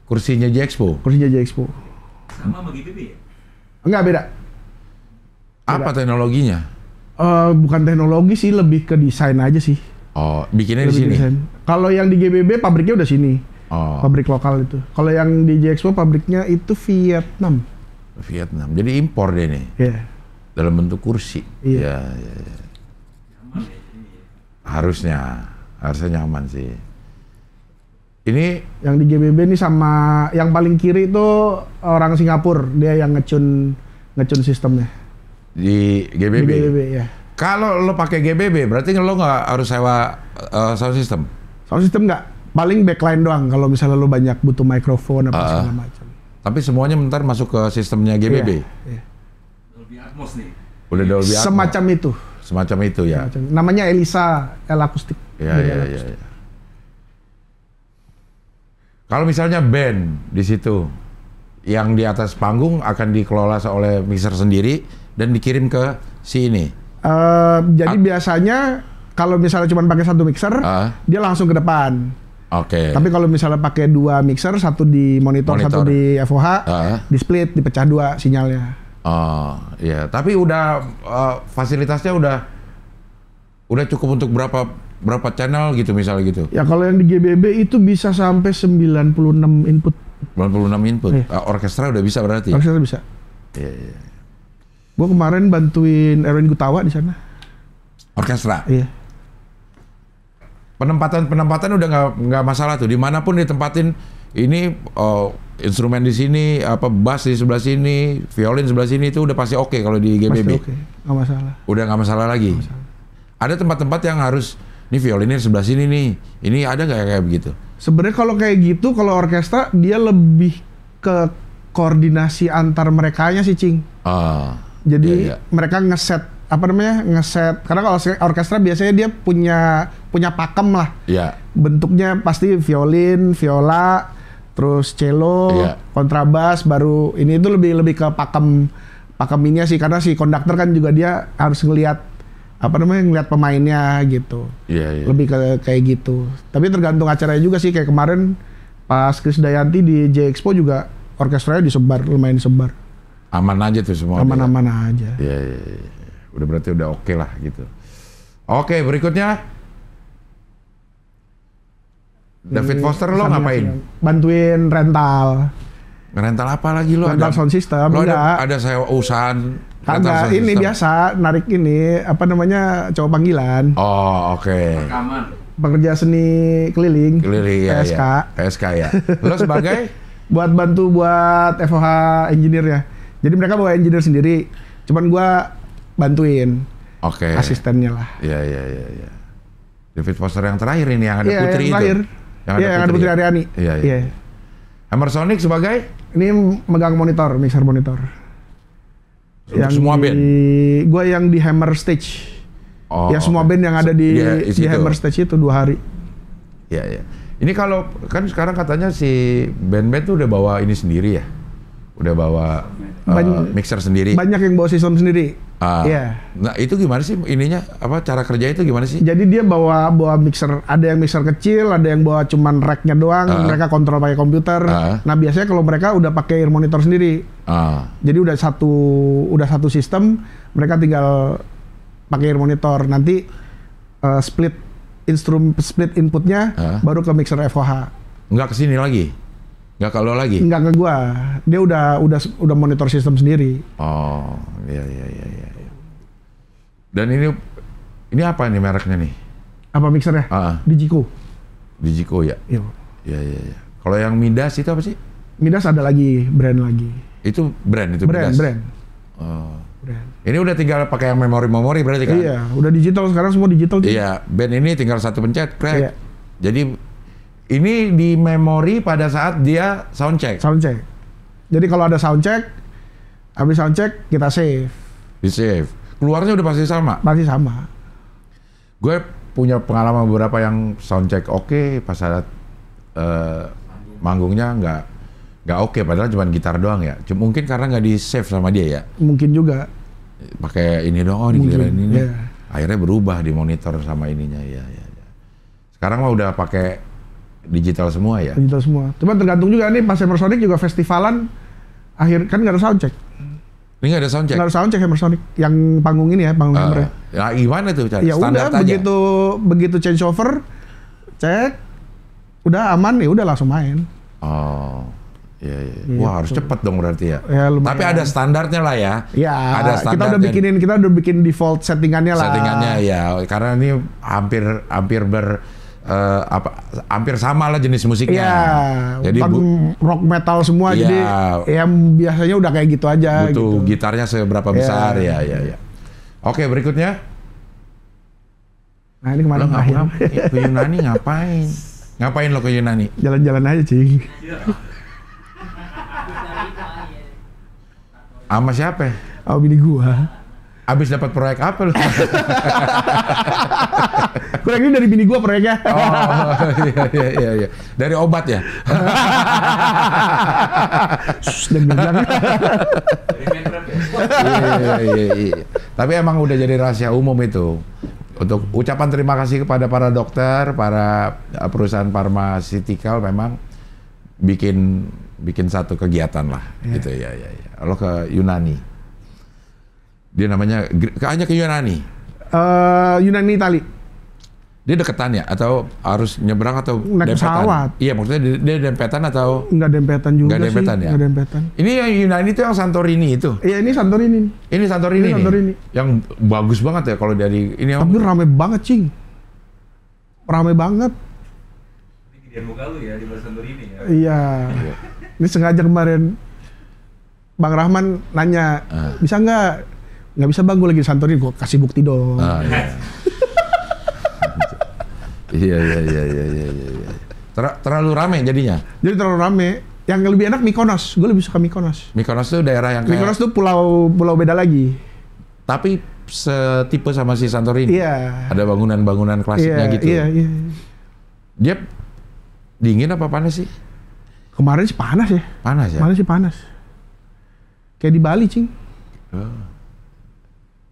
S1: Kursinya J-Expo?
S7: Kursinya J-Expo.
S2: Sama GBB ya?
S7: Enggak, beda.
S1: Apa teknologinya?
S7: Bukan teknologi sih, lebih ke desain aja sih.
S1: Oh, bikinnya di sini?
S7: Kalau yang di GBB pabriknya udah sini. Pabrik lokal itu. Kalau yang di J-Expo pabriknya itu Vietnam.
S1: Jadi impor deh nih?
S7: Iya.
S1: Dalam bentuk kursi?
S7: Iya.
S1: Harusnya nyaman sih. Ini
S7: yang di GBB ini sama yang paling kiri itu orang Singapura, dia yang ngecun sistemnya.
S1: Di GBB.
S7: Di GBB ya.
S1: Kalau lo pakai GBB, berarti lo nggak harus sewa sound system?
S7: Sound system nggak, paling backline doang. Kalau misalnya lo banyak butuh mikrofon apa segala macam.
S1: Tapi semuanya bentar masuk ke sistemnya GBB.
S7: Iya.
S2: Dolby Atmos nih.
S1: Udah Dolby Atmos. Semacam itu ya.
S7: Namanya Elisa L akustik.
S1: Iya. Kalau misalnya band di situ, yang di atas panggung akan dikelola oleh mixer sendiri dan dikirim ke si ini.
S7: Jadi biasanya kalau misalnya cuma pakai satu mixer, dia langsung ke depan.
S1: Oke.
S7: Tapi kalau misalnya pakai 2 mixer, satu di monitor. Satu di FOH, di split, dipecah 2 sinyalnya.
S1: Oh, iya. Tapi udah fasilitasnya udah cukup untuk berapa channel gitu misalnya gitu.
S7: Ya kalau yang di GBB itu bisa sampai 96 input.
S1: 96 input.
S7: Iya.
S1: Orkestra udah bisa berarti.
S7: Orkestra bisa.
S1: Iya.
S7: Gua kemarin bantuin Erwin Gutawa di sana.
S1: Orkestra.
S7: Iya.
S1: Penempatan udah nggak masalah tuh. Dimanapun ditempatin ini instrumen di sini, bass di sebelah sini, violin sebelah sini itu udah pasti oke kalau di GBB.
S7: Pasti oke, nggak masalah.
S1: Udah nggak masalah lagi. Ada tempat-tempat yang harus ini violinnya sebelah sini nih. Ini ada nggak kayak begitu?
S7: Sebenarnya kalau kayak gitu, kalau orkestra dia lebih ke koordinasi antar merekanya sih, Cing. Jadi mereka ngeset karena kalau orkestra biasanya dia punya pakem lah.
S1: Iya.
S7: Bentuknya pasti violin, viola, terus cello, kontrabas, baru ini itu lebih ke pakem ini sih, karena si konduktor kan juga dia harus ngelihat ngelihat pemainnya gitu.
S1: Iya.
S7: Lebih ke kayak gitu. Tapi tergantung acaranya juga sih, kayak kemarin pas Krisdayanti di J Expo juga orkestranya lumayan disebar.
S1: Aman aja tuh semua.
S7: Aman-aman aja.
S1: Iya. Udah berarti udah oke lah gitu. Oke, berikutnya David Foster lo ngapain?
S7: Bantuin rental.
S1: Rental apa lagi lo?
S7: Rental sound system.
S1: Lo ada sewa usahaan?
S7: Kagak, ini system. Biasa narik ini cowok panggilan.
S1: Oh, oke.
S2: Rekaman.
S7: Pekerja seni keliling
S1: ya.
S7: PSK.
S1: PSK ya. Lo sebagai?
S7: Bantu buat FOH engineer ya. Jadi mereka bawa engineer sendiri. Cuman gua bantuin.
S1: Oke.
S7: Asistennya lah.
S1: Iya. David Foster yang terakhir ini yang ada Putri
S7: yang
S1: itu.
S7: Yang ada Putri Aryani.
S1: Iya. Hammersonic sebagai?
S7: Ini megang mixer monitor.
S1: Untuk yang semua band?
S7: Gua yang di Hammer Stage. Ya semua band yang ada di Hammer Stage itu 2 hari.
S1: Iya. Ini kalau kan sekarang katanya si band-band tuh udah bawa ini sendiri ya? Udah bawa mixer sendiri? Banyak
S7: yang bawa sistem sendiri.
S1: Iya. Nah itu gimana sih ininya? Cara kerja itu gimana sih?
S7: Jadi dia bawa mixer, ada yang mixer kecil, ada yang bawa cuman rack-nya doang, mereka kontrol pakai komputer. Nah biasanya kalau mereka udah pakai ear monitor sendiri. Jadi udah satu sistem, mereka tinggal pakai ear monitor. Nanti split inputnya baru ke mixer FOH.
S1: Nggak kesini lagi? Nggak ke lo lagi?
S7: Nggak ke gua. Dia udah monitor sistem sendiri.
S1: Oh, iya. Dan ini apa nih mereknya nih?
S7: Apa mixernya? Digico.
S1: Digico ya?
S7: Iya.
S1: Iya. Kalau yang Midas itu apa sih?
S7: Midas ada lagi, brand lagi.
S1: Itu brand itu
S7: Midas? Brand.
S1: Oh. Brand. Ini udah tinggal pakai yang memori berarti kan?
S7: Iya, udah digital sekarang, semua digital.
S1: Iya, band ini tinggal satu pencet, crack.
S7: Iya.
S1: Jadi ini di memori pada saat dia soundcheck.
S7: Jadi kalau ada soundcheck, habis soundcheck kita save.
S1: Di save. Keluarnya udah pasti sama.
S7: Pasti sama.
S1: Gue punya pengalaman beberapa yang soundcheck oke, pas saat manggungnya nggak oke, padahal cuma gitar doang ya. Mungkin karena nggak di save sama dia ya.
S7: Mungkin juga.
S1: Pakai ini doang, di giliran ini. Yeah. Akhirnya berubah di monitor sama ininya ya. Sekarang mah udah pakai digital semua ya?
S7: Digital semua. Cuma tergantung juga nih, pas Hammersonic juga festivalan, kan nggak ada soundcheck.
S1: Ini nggak ada soundcheck? Nggak
S7: ada soundcheck Hammersonic. Yang panggung ini ya, panggung Hammer.
S1: Ya gimana tuh?
S7: Ya udah, begitu change over, cek, udah aman ya udah langsung main.
S1: Oh, Iya, iya.
S7: Gitu.
S1: Wah, harus cepet dong berarti ya.
S7: Ya, lumayan.
S1: Tapi ada standarnya lah ya.
S7: Ya,
S1: Ada
S7: kita udah bikin default settingannya lah.
S1: Settingannya ya, karena ini hampir sama lah jenis musiknya.
S7: Iya,
S1: Jadi
S7: rock metal semua,
S1: Iya.
S7: jadi yang biasanya udah kayak gitu aja.
S1: butuh
S7: gitu.
S1: gitarnya seberapa besar ya. Oke, berikutnya.
S7: Nah ini kemana
S1: Lo
S7: terakhir?
S1: ke Yunani ngapain? Ngapain lo ke Yunani?
S7: Jalan-jalan aja, Cing.
S1: Sama siapa?
S7: Oh, bini gua.
S1: Abis dapat proyek apa lo?
S7: Kurang ini dari bini gua proyeknya.
S1: Oh, iya. Dari obat ya?
S7: Jangan.
S1: Iya. Tapi emang udah jadi rahasia umum itu. Untuk ucapan terima kasih kepada para dokter, para perusahaan farmasikal memang bikin satu kegiatan lah, gitu ya. Lo ke Yunani, dia namanya hanya ke Yunani.
S7: Yunani Itali.
S1: Dia deketan ya, atau harus nyebrang atau
S7: Naik pesawat.
S1: Iya, maksudnya dia dempetan atau
S7: Nggak dempetan juga
S1: nggak dempetan
S7: sih.
S1: ya?
S7: Nggak dempetan.
S1: Ini yang Yunani itu yang Santorini itu.
S7: Iya, ini Santorini.
S1: Ini Santorini.
S7: Ini Santorini.
S1: Yang bagus banget ya kalau dari ini.
S7: Tapi rame banget, Cing. Rame banget.
S2: Ini gedean muka lu ya di Santorini ya.
S7: Iya. Ini sengaja kemarin Bang Rahman nanya, bisa nggak? Nggak bisa Bang, gue lagi di Santorini. Gue kasih bukti dong.
S1: Iya. Terlalu rame jadinya.
S7: Jadi terlalu rame. Yang lebih enak Mykonos. Gue lebih suka Mykonos.
S1: Mykonos tuh daerah yang kayak,
S7: Mykonos tuh pulau beda lagi.
S1: tapi setipe sama si Santorini.
S7: Iya.
S1: Ada bangunan-bangunan klasiknya gitu.
S7: Iya.
S1: Dia dingin apa panas sih?
S7: Kemarin sih panas ya.
S1: Panas ya.
S7: Kemarin sih panas. Kayak di Bali, Cing.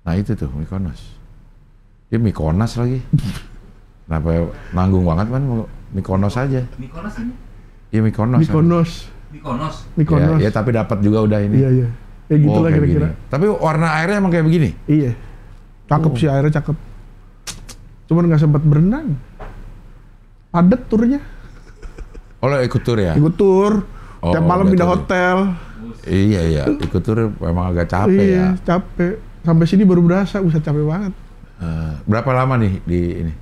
S1: Nah itu tuh Mykonos. Dia Mykonos lagi. Kenapa nanggung banget kan Mykonos aja?
S2: Mykonos ini?
S1: Iya Mykonos.
S2: Mykonos.
S1: Ya, tapi dapat juga udah ini.
S7: Iya. Ya gitu lah
S1: kayak
S7: kira-kira.
S1: gini. Tapi warna airnya emang kayak begini?
S7: Iya. Cakep sih, airnya cakep. Cuman nggak sempat berenang. Padet turnya.
S1: Oh lo ikut tur ya?
S7: Ikut tur. Tiap malam pindah hotel.
S1: Iya. Ikut tur memang agak capek ya.
S7: Iya, capek. Sampai sini baru berasa, capek banget.
S1: Berapa lama nih di ini?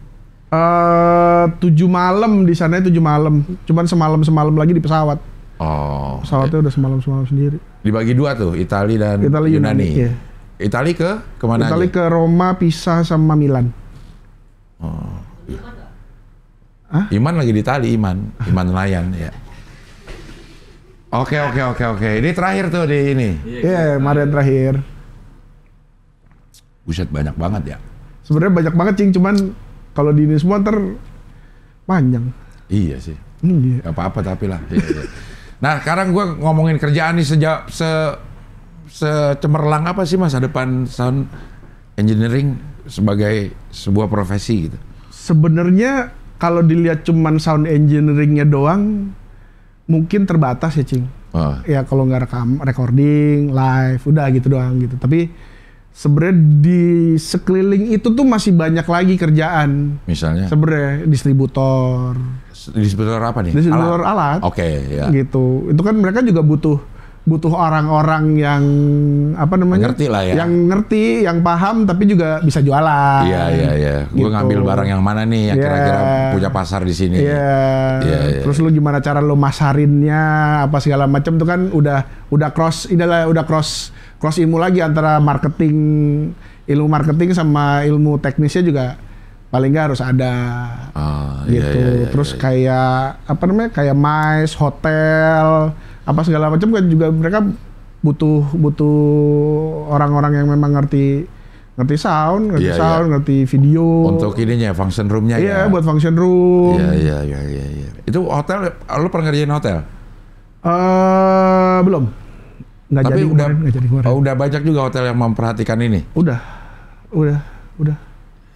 S7: 7 malam di sana, 7 malam. Cuman semalam lagi di pesawat.
S1: Oh.
S7: Pesawatnya udah semalam sendiri.
S1: Dibagi dua tuh, Itali dan
S7: Itali,
S1: Yunani.
S7: Iya.
S1: Itali ke kemana
S7: Itali
S1: aja?
S7: ke Roma, Pisa sama Milan.
S1: Iman lagi di Itali, Iman nelayan ya. Oke. Ini terakhir tuh di ini.
S7: Iya, kemarin terakhir.
S1: Buset banyak banget ya.
S7: Sebenarnya banyak banget, Cing, cuman kalau di ini semua panjang.
S1: Iya sih.
S7: Iya.
S1: Gak apa-apa tapi lah. Iya. Nah sekarang gue ngomongin kerjaan nih secemerlang apa sih masa depan sound engineering sebagai sebuah profesi gitu?
S7: Sebenarnya kalau dilihat cuman sound engineeringnya doang, mungkin terbatas ya, Cing. Ya kalau nggak recording, live, udah gitu doang gitu. Tapi sebenarnya di sekeliling itu tuh masih banyak lagi kerjaan.
S1: Misalnya?
S7: Sebenarnya distributor.
S1: Distributor apa nih?
S7: Distributor alat.
S1: Oke, ya.
S7: Gitu. Itu kan mereka juga butuh orang-orang yang apa namanya?
S1: Ngerti lah ya.
S7: Yang ngerti, yang paham, tapi juga bisa jualan.
S1: Iya. Gue
S7: Gitu.
S1: ngambil barang yang mana nih yang kira-kira punya pasar di sini.
S7: Iya. Terus lu gimana cara lu masarinnya, apa segala macam tuh kan udah cross ilmu lagi antara ilmu marketing sama ilmu teknisnya juga paling nggak harus ada. Gitu. Terus kayak apa namanya? Kayak MICE, hotel, apa segala macam kan juga mereka butuh orang-orang yang memang ngerti sound, ngerti video.
S1: Untuk ininya, function room-nya ya.
S7: Iya, buat function room.
S1: Iya. Itu hotel, lu pernah ngerjain hotel?
S7: Belum. Nggak jadi kemarin.
S1: Udah banyak juga hotel yang memperhatikan ini.
S7: Udah.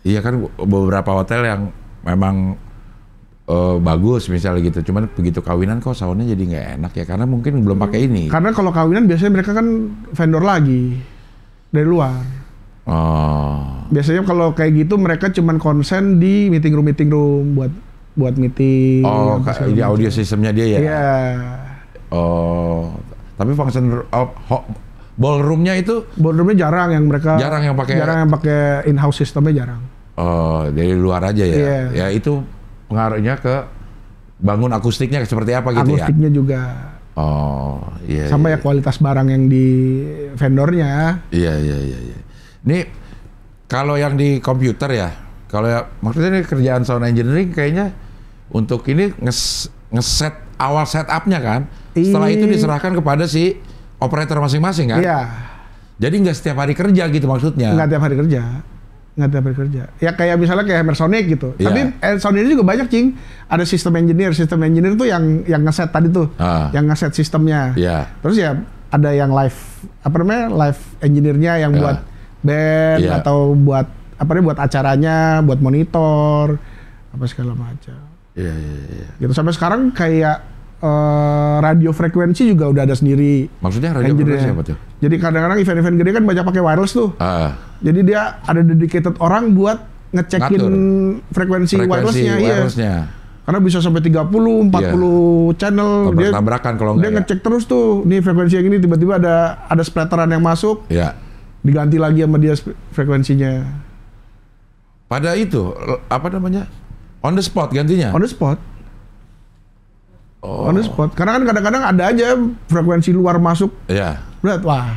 S1: Iya kan beberapa hotel yang memang bagus misalnya gitu. Cuman begitu kawinan kok soundnya jadi nggak enak ya karena mungkin belum pakai ini.
S7: Karena kalau kawinan biasanya mereka kan vendor lagi dari luar. Biasanya kalau kayak gitu mereka cuman konsen di meeting room buat meeting.
S1: Di audio sistemnya dia ya.
S7: Iya.
S1: Oh, tapi function ballroomnya itu
S7: Ballroomnya jarang yang pakai in-house sistemnya jarang.
S1: Oh, dari luar aja ya.
S7: Iya.
S1: Ya itu pengaruhnya ke bangun akustiknya seperti apa gitu ya.
S7: Akustiknya juga.
S1: Oh, iya.
S7: Sama
S1: iya.
S7: ya kualitas barang yang di vendornya.
S1: Iya. Ini kalau yang di komputer ya, kalau ya maksudnya ini kerjaan sound engineering kayaknya untuk ini ngeset awal setupnya kan. Setelah itu diserahkan kepada si operator masing-masing kan.
S7: Iya.
S1: Jadi nggak setiap hari kerja gitu maksudnya.
S7: Nggak tiap hari kerja. Ya kayak misalnya kayak Hammersonic gitu.
S1: Iya.
S7: Tapi sound ini juga banyak, Cing. Ada sistem engineer tuh yang ngeset tadi tuh. Yang ngeset sistemnya.
S1: Iya.
S7: Terus ya ada yang live engineer-nya yang buat band atau buat buat acaranya, buat monitor, apa segala macam.
S1: Iya.
S7: Gitu sampai sekarang kayak radio frekuensi juga udah ada sendiri.
S1: Maksudnya radio frekuensi apa tuh?
S7: Jadi kadang-kadang event-event gede kan banyak pakai wireless tuh. Jadi dia ada dedicated orang buat ngecekin frekuensi wirelessnya. Karena bisa sampai 30, 40 channel. Dia
S1: tabrakan kalau
S7: dia ngecek terus tuh. Nih frekuensi yang ini tiba-tiba ada splatteran yang masuk.
S1: Iya.
S7: Diganti lagi sama dia frekuensinya.
S1: Pada itu apa namanya? On the spot gantinya.
S7: On the spot. On the spot. Karena kan kadang-kadang ada aja frekuensi luar masuk.
S1: Iya.
S7: Lihat, wah.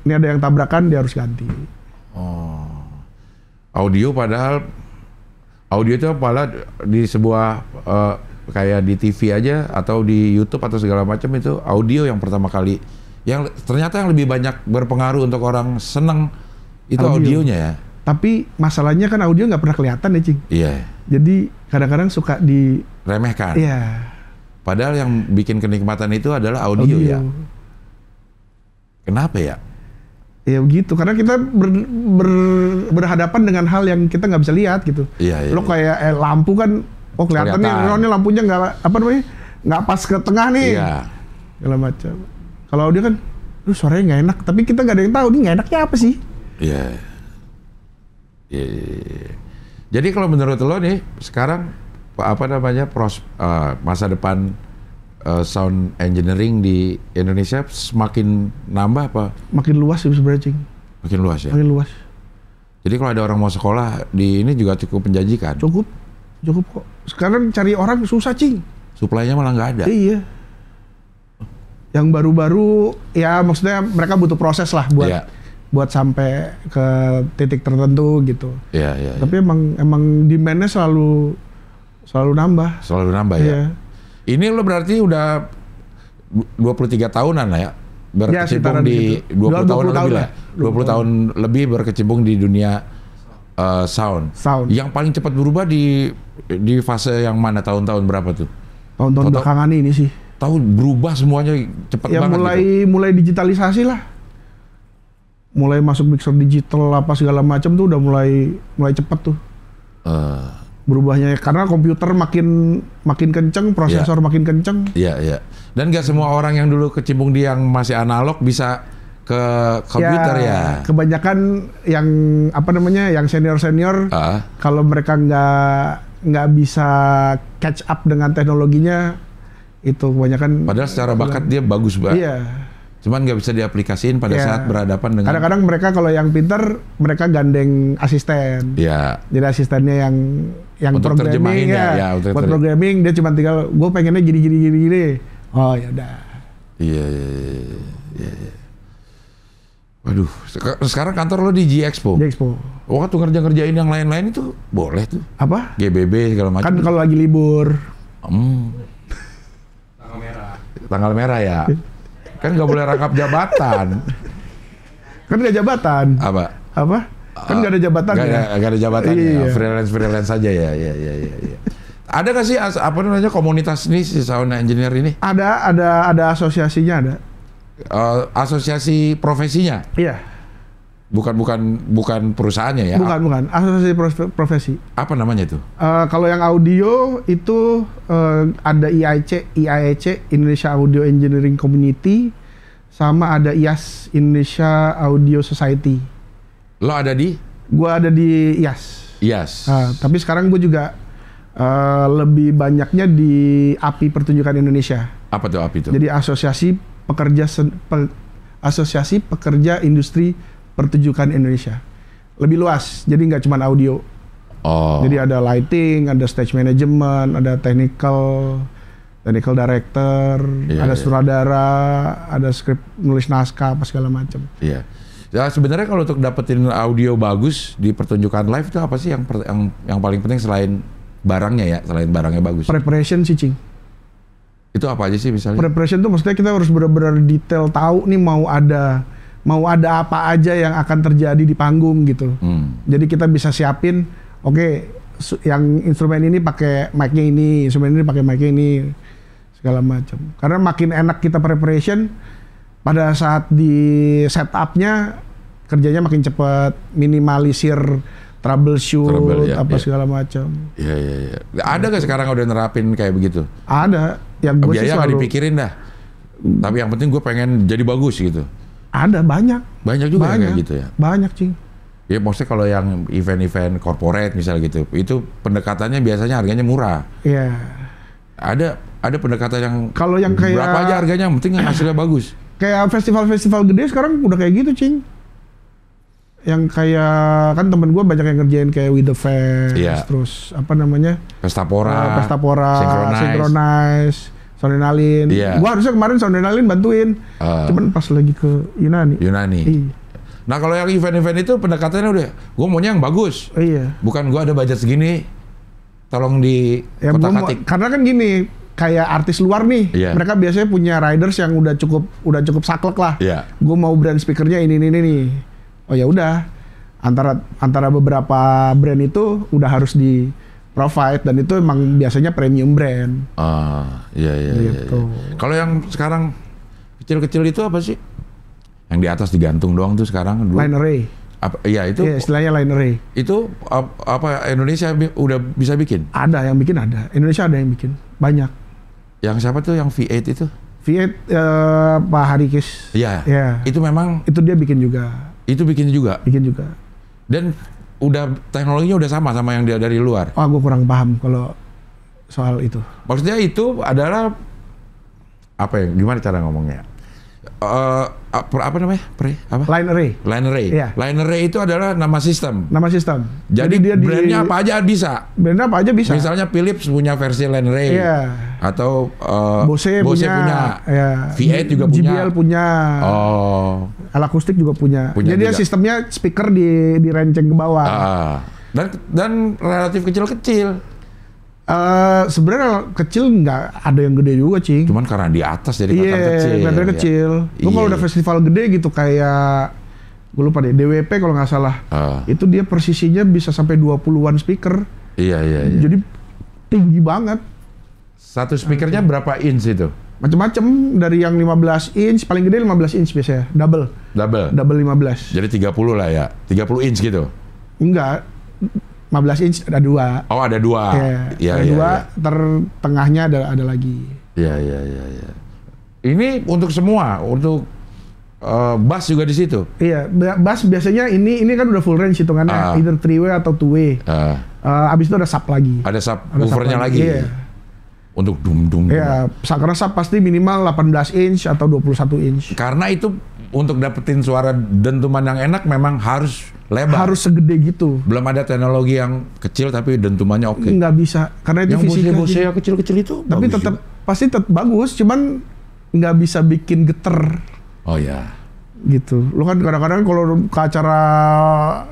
S7: Ini ada yang tabrakan, dia harus ganti.
S1: Oh. Audio itu padahal di sebuah kayak di TV aja atau di YouTube atau segala macam itu audio yang pertama kali yang ternyata yang lebih banyak berpengaruh untuk orang seneng itu audionya ya.
S7: Tapi masalahnya kan audio nggak pernah kelihatan ya, Cing.
S1: Iya.
S7: Jadi kadang-kadang suka
S1: diremehkan.
S7: Iya.
S1: Padahal yang bikin kenikmatan itu adalah audio. Ya. Kenapa ya?
S7: Ya begitu, karena kita berhadapan dengan hal yang kita nggak bisa lihat gitu.
S1: Iya.
S7: Lo kayak lampu kan, kelihatan nih lampunya nggak pas ke tengah nih.
S1: Iya.
S7: Segala macam. Kalau audio kan, suaranya nggak enak, tapi kita nggak ada yang tahu nih nggak enaknya apa sih.
S1: Iya. Jadi kalau menurut lo nih sekarang masa depan sound engineering di Indonesia semakin nambah apa?
S7: Makin luas sih sebenarnya, Cing.
S1: Makin luas ya?
S7: Makin luas.
S1: Jadi kalau ada orang mau sekolah di ini juga cukup menjanjikan?
S7: Cukup kok. Sekarang cari orang susah, Cing.
S1: Suplainya malah nggak ada?
S7: Iya. Yang baru-baru, ya maksudnya mereka butuh proses lah buat sampai ke titik tertentu gitu.
S1: Iya.
S7: Tapi emang demand-nya selalu nambah.
S1: Selalu nambah ya? Ini lo berarti udah 23 tahunan lah ya? Berkecimpung di 20 tahun lebih lah. 20 tahun lebih berkecimpung di dunia sound. Yang paling cepat berubah di fase yang mana? Tahun-tahun berapa tuh?
S7: Tahun-tahun belakangan ini sih.
S1: Tahu berubah semuanya cepat banget
S7: mulai digitalisasi lah. Mulai masuk mixer digital apa segala macam tuh udah mulai cepat tuh. Berubahnya karena komputer makin kenceng, prosesor makin kenceng.
S1: Iya. Dan nggak semua orang yang dulu kecimpung di yang masih analog bisa ke komputer ya.
S7: Kebanyakan yang senior kalau mereka nggak bisa catch up dengan teknologinya itu kebanyakan.
S1: Padahal secara bakat dia bagus banget.
S7: Iya.
S1: Cuman nggak bisa diaplikasiin pada saat berhadapan dengan.
S7: Kadang-kadang mereka kalau yang pinter mereka gandeng asisten.
S1: Iya.
S7: Jadi asistennya yang
S1: untuk
S7: programming buat programming dia cuma tinggal gue pengennya gini. Oh ya udah.
S1: Iya. Waduh, sekarang kantor lo di G-Expo. Waktu ngerjain yang lain-lain itu boleh tuh.
S7: Apa?
S1: GBB segala macam.
S7: Kan kalau lagi libur.
S1: Tanggal merah ya. Kan nggak boleh rangkap jabatan.
S7: Kan nggak jabatan.
S1: Apa?
S7: Kan nggak ada jabatan ya?
S1: Nggak ada jabatannya.
S7: Iya.
S1: Freelance saja ya. Ada nggak sih komunitas ini si sound engineer ini?
S7: Ada asosiasinya ada.
S1: Asosiasi profesinya?
S7: Iya.
S1: Bukan perusahaannya ya?
S7: Bukan. Asosiasi profesi.
S1: Apa namanya itu?
S7: Kalau yang audio itu ada IAEC, Indonesia Audio Engineering Community, sama ada IAS, Indonesia Audio Society.
S1: Lo ada di?
S7: Gua ada di IAS.
S1: Tapi
S7: sekarang gue juga lebih banyaknya di API Pertunjukan Indonesia.
S1: Apa tuh API itu?
S7: Jadi Asosiasi Pekerja Industri Pertunjukan Indonesia. Lebih luas, jadi nggak cuma audio.
S1: Oh.
S7: Jadi ada lighting, ada stage management, ada technical director, ada sutradara, ada skrip nulis naskah, apa segala macam.
S1: Iya. Ya sebenarnya kalau untuk dapetin audio bagus di pertunjukan live itu apa sih yang paling penting selain barangnya ya, selain barangnya bagus?
S7: Preparation sih, Cing.
S1: Itu apa aja sih misalnya?
S7: Preparation tuh maksudnya kita harus benar-benar detail tahu nih mau ada apa aja yang akan terjadi di panggung gitu. Jadi kita bisa siapin, oke, yang instrumen ini pakai mic-nya ini, instrumen ini pakai mic-nya ini, segala macam. Karena makin enak kita preparation, pada saat di setup-nya kerjanya makin cepat, minimalisir troubleshoot, segala macam.
S1: Iya. Ada nggak sekarang udah nerapin kayak begitu?
S7: Ada. Yang gue
S1: biaya nggak dipikirin dah. Tapi yang penting gue pengen jadi bagus gitu.
S7: Ada banyak.
S1: Banyak juga kayak gitu ya.
S7: Banyak, Cing.
S1: Ya maksudnya kalau yang event-event corporate misalnya gitu, itu pendekatannya biasanya harganya murah.
S7: Iya.
S1: Ada pendekatan yang
S7: kalau yang kayak
S1: berapa aja harganya, yang penting hasilnya bagus.
S7: Kayak festival-festival gede sekarang udah kayak gitu, Cing. Yang kayak kan temen gue banyak yang ngerjain kayak With The Fest, terus apa namanya
S1: Pestapora,
S7: Synchronize, Sondenalin. Gue harusnya kemarin Sondenalin bantuin, cuman pas lagi ke Yunani. Iya.
S1: Nah kalau yang event-event itu pendekatannya udah, gue maunya yang bagus.
S7: Iya.
S1: Bukan gue ada budget segini, tolong di kotak-katik.
S7: Karena kan gini, kayak artis luar nih, mereka biasanya punya riders yang udah cukup saklek lah. Gue mau brand speakernya ini nih. Oh ya udah, antara beberapa brand itu udah harus di provide, dan itu emang biasanya premium brand.
S1: Iya.
S7: Gitu.
S1: Kalau yang sekarang kecil-kecil itu apa sih? Yang di atas digantung doang tuh sekarang dulu.
S7: Line array.
S1: Iya itu.
S7: Iya, istilahnya line array.
S1: Itu apa Indonesia udah bisa bikin?
S7: Ada yang bikin, ada. Indonesia ada yang bikin, banyak.
S1: Yang siapa tuh yang V8 itu?
S7: V8 Pak Harikis.
S1: Iya. Itu memang.
S7: Itu dia bikin juga.
S1: Itu bikin juga. Dan udah teknologinya udah sama yang dia dari luar.
S7: Oh, gue kurang paham kalau soal itu.
S1: Maksudnya itu adalah apa ya? Gimana cara ngomongnya? Apa namanya?
S7: Line array. Iya.
S1: Line array itu adalah nama sistem. Jadi dia brandnya apa aja bisa.
S7: Brandnya apa aja bisa.
S1: Misalnya Philips punya versi line array.
S7: Iya.
S1: Atau
S7: Bose punya. Iya.
S1: V8 juga punya.
S7: JBL punya.
S1: Oh.
S7: Alakustik juga punya. Jadi dia sistemnya speaker direnceng ke bawah.
S1: Dan relatif kecil-kecil.
S7: Sebenarnya kecil nggak ada yang gede juga, Cing.
S1: Cuman karena di atas jadi kelihatan
S7: kecil. Lu kalau udah festival gede gitu kayak gue lupa deh, DWP kalau nggak salah. Itu dia persisinya bisa sampai 20-an speaker.
S1: Iya.
S7: Jadi tinggi banget.
S1: Satu speakernya berapa inch itu?
S7: Macam-macam, dari yang 15 inch, paling gede 15 inch biasanya, double 15.
S1: Jadi 30 lah ya, 30 inch gitu?
S7: Enggak, 15 inch ada 2.
S1: Oh ada 2.
S7: Iya, ada 2, tengahnya ada lagi.
S1: Iya. Ini untuk semua, untuk bass juga di situ?
S7: Iya, bass biasanya ini kan udah full range hitungannya, either 3-way atau 2-way. Abis itu ada sub lagi.
S1: Ada subwoofernya lagi?
S7: Iya.
S1: Untuk dum-dum.
S7: Iya, karena sub pasti minimal 18 inch atau 21 inch.
S1: Karena itu untuk dapetin suara dentuman yang enak memang harus lebar.
S7: Harus segede gitu.
S1: Belum ada teknologi yang kecil tapi dentumannya oke.
S7: Nggak bisa, karena itu fisika.
S1: Yang Bose yang kecil-kecil itu
S7: tapi pasti tetap bagus, cuman nggak bisa bikin geter.
S1: Oh ya.
S7: Gitu. Lu kan kadang-kadang kalau ke acara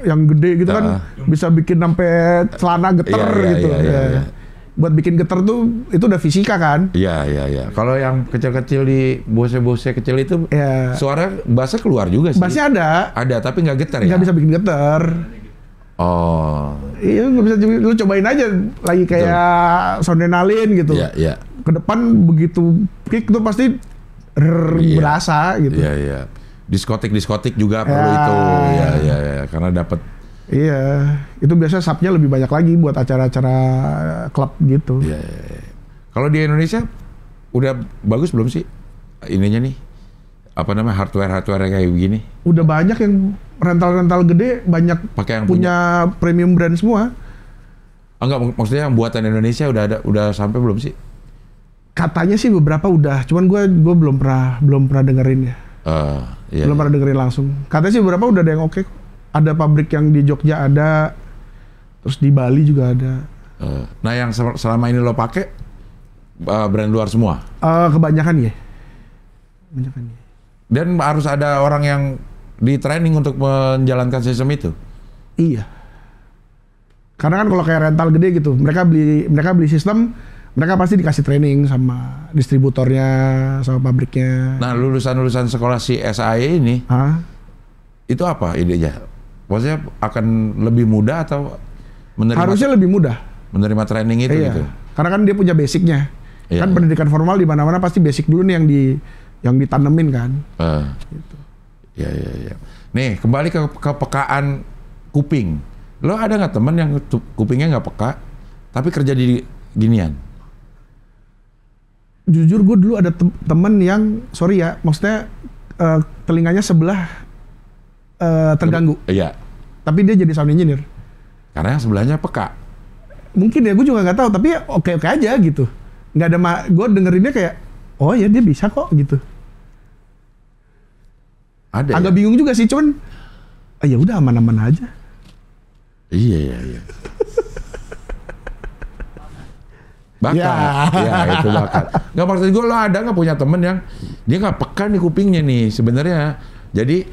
S7: yang gede gitu kan bisa bikin sampai celana geter gitu. Iya. Buat bikin geter tuh itu udah fisika kan?
S1: Iya. Kalau yang kecil-kecil di Bose kecil itu suara bassnya keluar juga sih.
S7: Bassnya ada.
S1: Ada tapi nggak getar ya?
S7: Nggak bisa bikin geter.
S1: Oh.
S7: Iya, nggak bisa. Lu cobain aja lagi kayak Sondenalin gitu.
S1: Iya.
S7: Ke depan begitu kick tuh pasti berasa gitu.
S1: Iya. Diskotik juga perlu itu. Iya. Karena dapat.
S7: Iya, itu biasanya subnya lebih banyak lagi buat acara-acara klub gitu.
S1: Iya. Kalau di Indonesia udah bagus belum sih ininya nih? Apa namanya hardware kayak begini?
S7: Udah banyak yang rental gede, banyak yang punya premium brand semua.
S1: Enggak, maksudnya yang buatan Indonesia udah sampai belum sih?
S7: Katanya sih beberapa udah, cuman gue belum pernah dengerin ya.
S1: Iya,
S7: Belum pernah dengerin langsung. Katanya sih beberapa udah ada yang oke. Ada pabrik yang di Jogja ada, terus di Bali juga ada.
S1: Nah yang selama ini lo pakai brand luar semua?
S7: Kebanyakan ya.
S1: Dan harus ada orang yang di training untuk menjalankan sistem itu?
S7: Iya. Karena kan kalau kayak rental gede gitu, mereka beli sistem, mereka pasti dikasih training sama distributornya, sama pabriknya.
S1: Nah, lulusan sekolah si SAE ini, itu apa idenya? Maksudnya akan lebih mudah atau
S7: harusnya lebih mudah
S1: menerima training itu gitu?
S7: Karena kan dia punya basicnya. Kan pendidikan formal di mana-mana pasti basic dulu nih yang ditanemin kan. Gitu.
S1: Iya. Nih, kembali ke kepekaan kuping. Lo ada nggak temen yang kupingnya nggak peka, tapi kerja di ginian?
S7: Jujur gue dulu ada temen yang, sorry ya, maksudnya telinganya sebelah terganggu.
S1: Iya.
S7: Tapi dia jadi sound engineer.
S1: Karena yang sebelahnya peka.
S7: Mungkin ya, gue juga nggak tahu. Tapi oke aja gitu. Nggak ada, gue dengerinnya kayak, oh ya dia bisa kok gitu.
S1: Ada.
S7: Agak bingung juga sih, cuman ya udah aman-aman aja.
S1: Iya. Bakat, ya itu bakat. Nggak, maksud gue, lo ada nggak punya temen yang dia nggak peka nih kupingnya nih sebenarnya. Jadi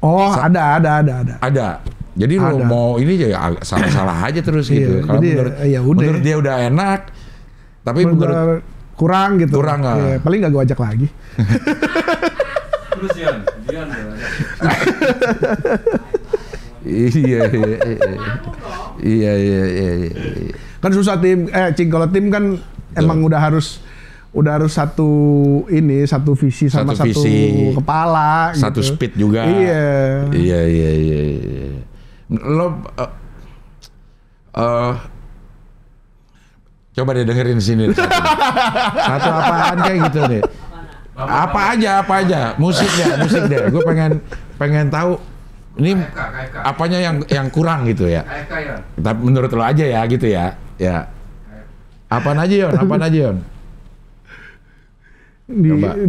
S1: ada. Jadi lo mau ini ya salah aja terus gitu. Kalau menurut dia udah enak, tapi menurut
S7: kurang gitu.
S1: Kurang nggak?
S7: Ya, paling nggak gue ajak lagi.
S2: Terus Dion.
S1: Iya.
S7: Kan susah tim, kalau tim kan emang udah harus satu visi sama satu kepala
S1: satu
S7: gitu.
S1: Speed juga. Iya. Lo coba deh dengerin sini satu apaan kayak gitu nih. Apa aja musik deh. Gue pengen tahu ini apanya yang kurang gitu ya. Tapi menurut lo aja ya gitu ya. Ya. Apaan aja Yon?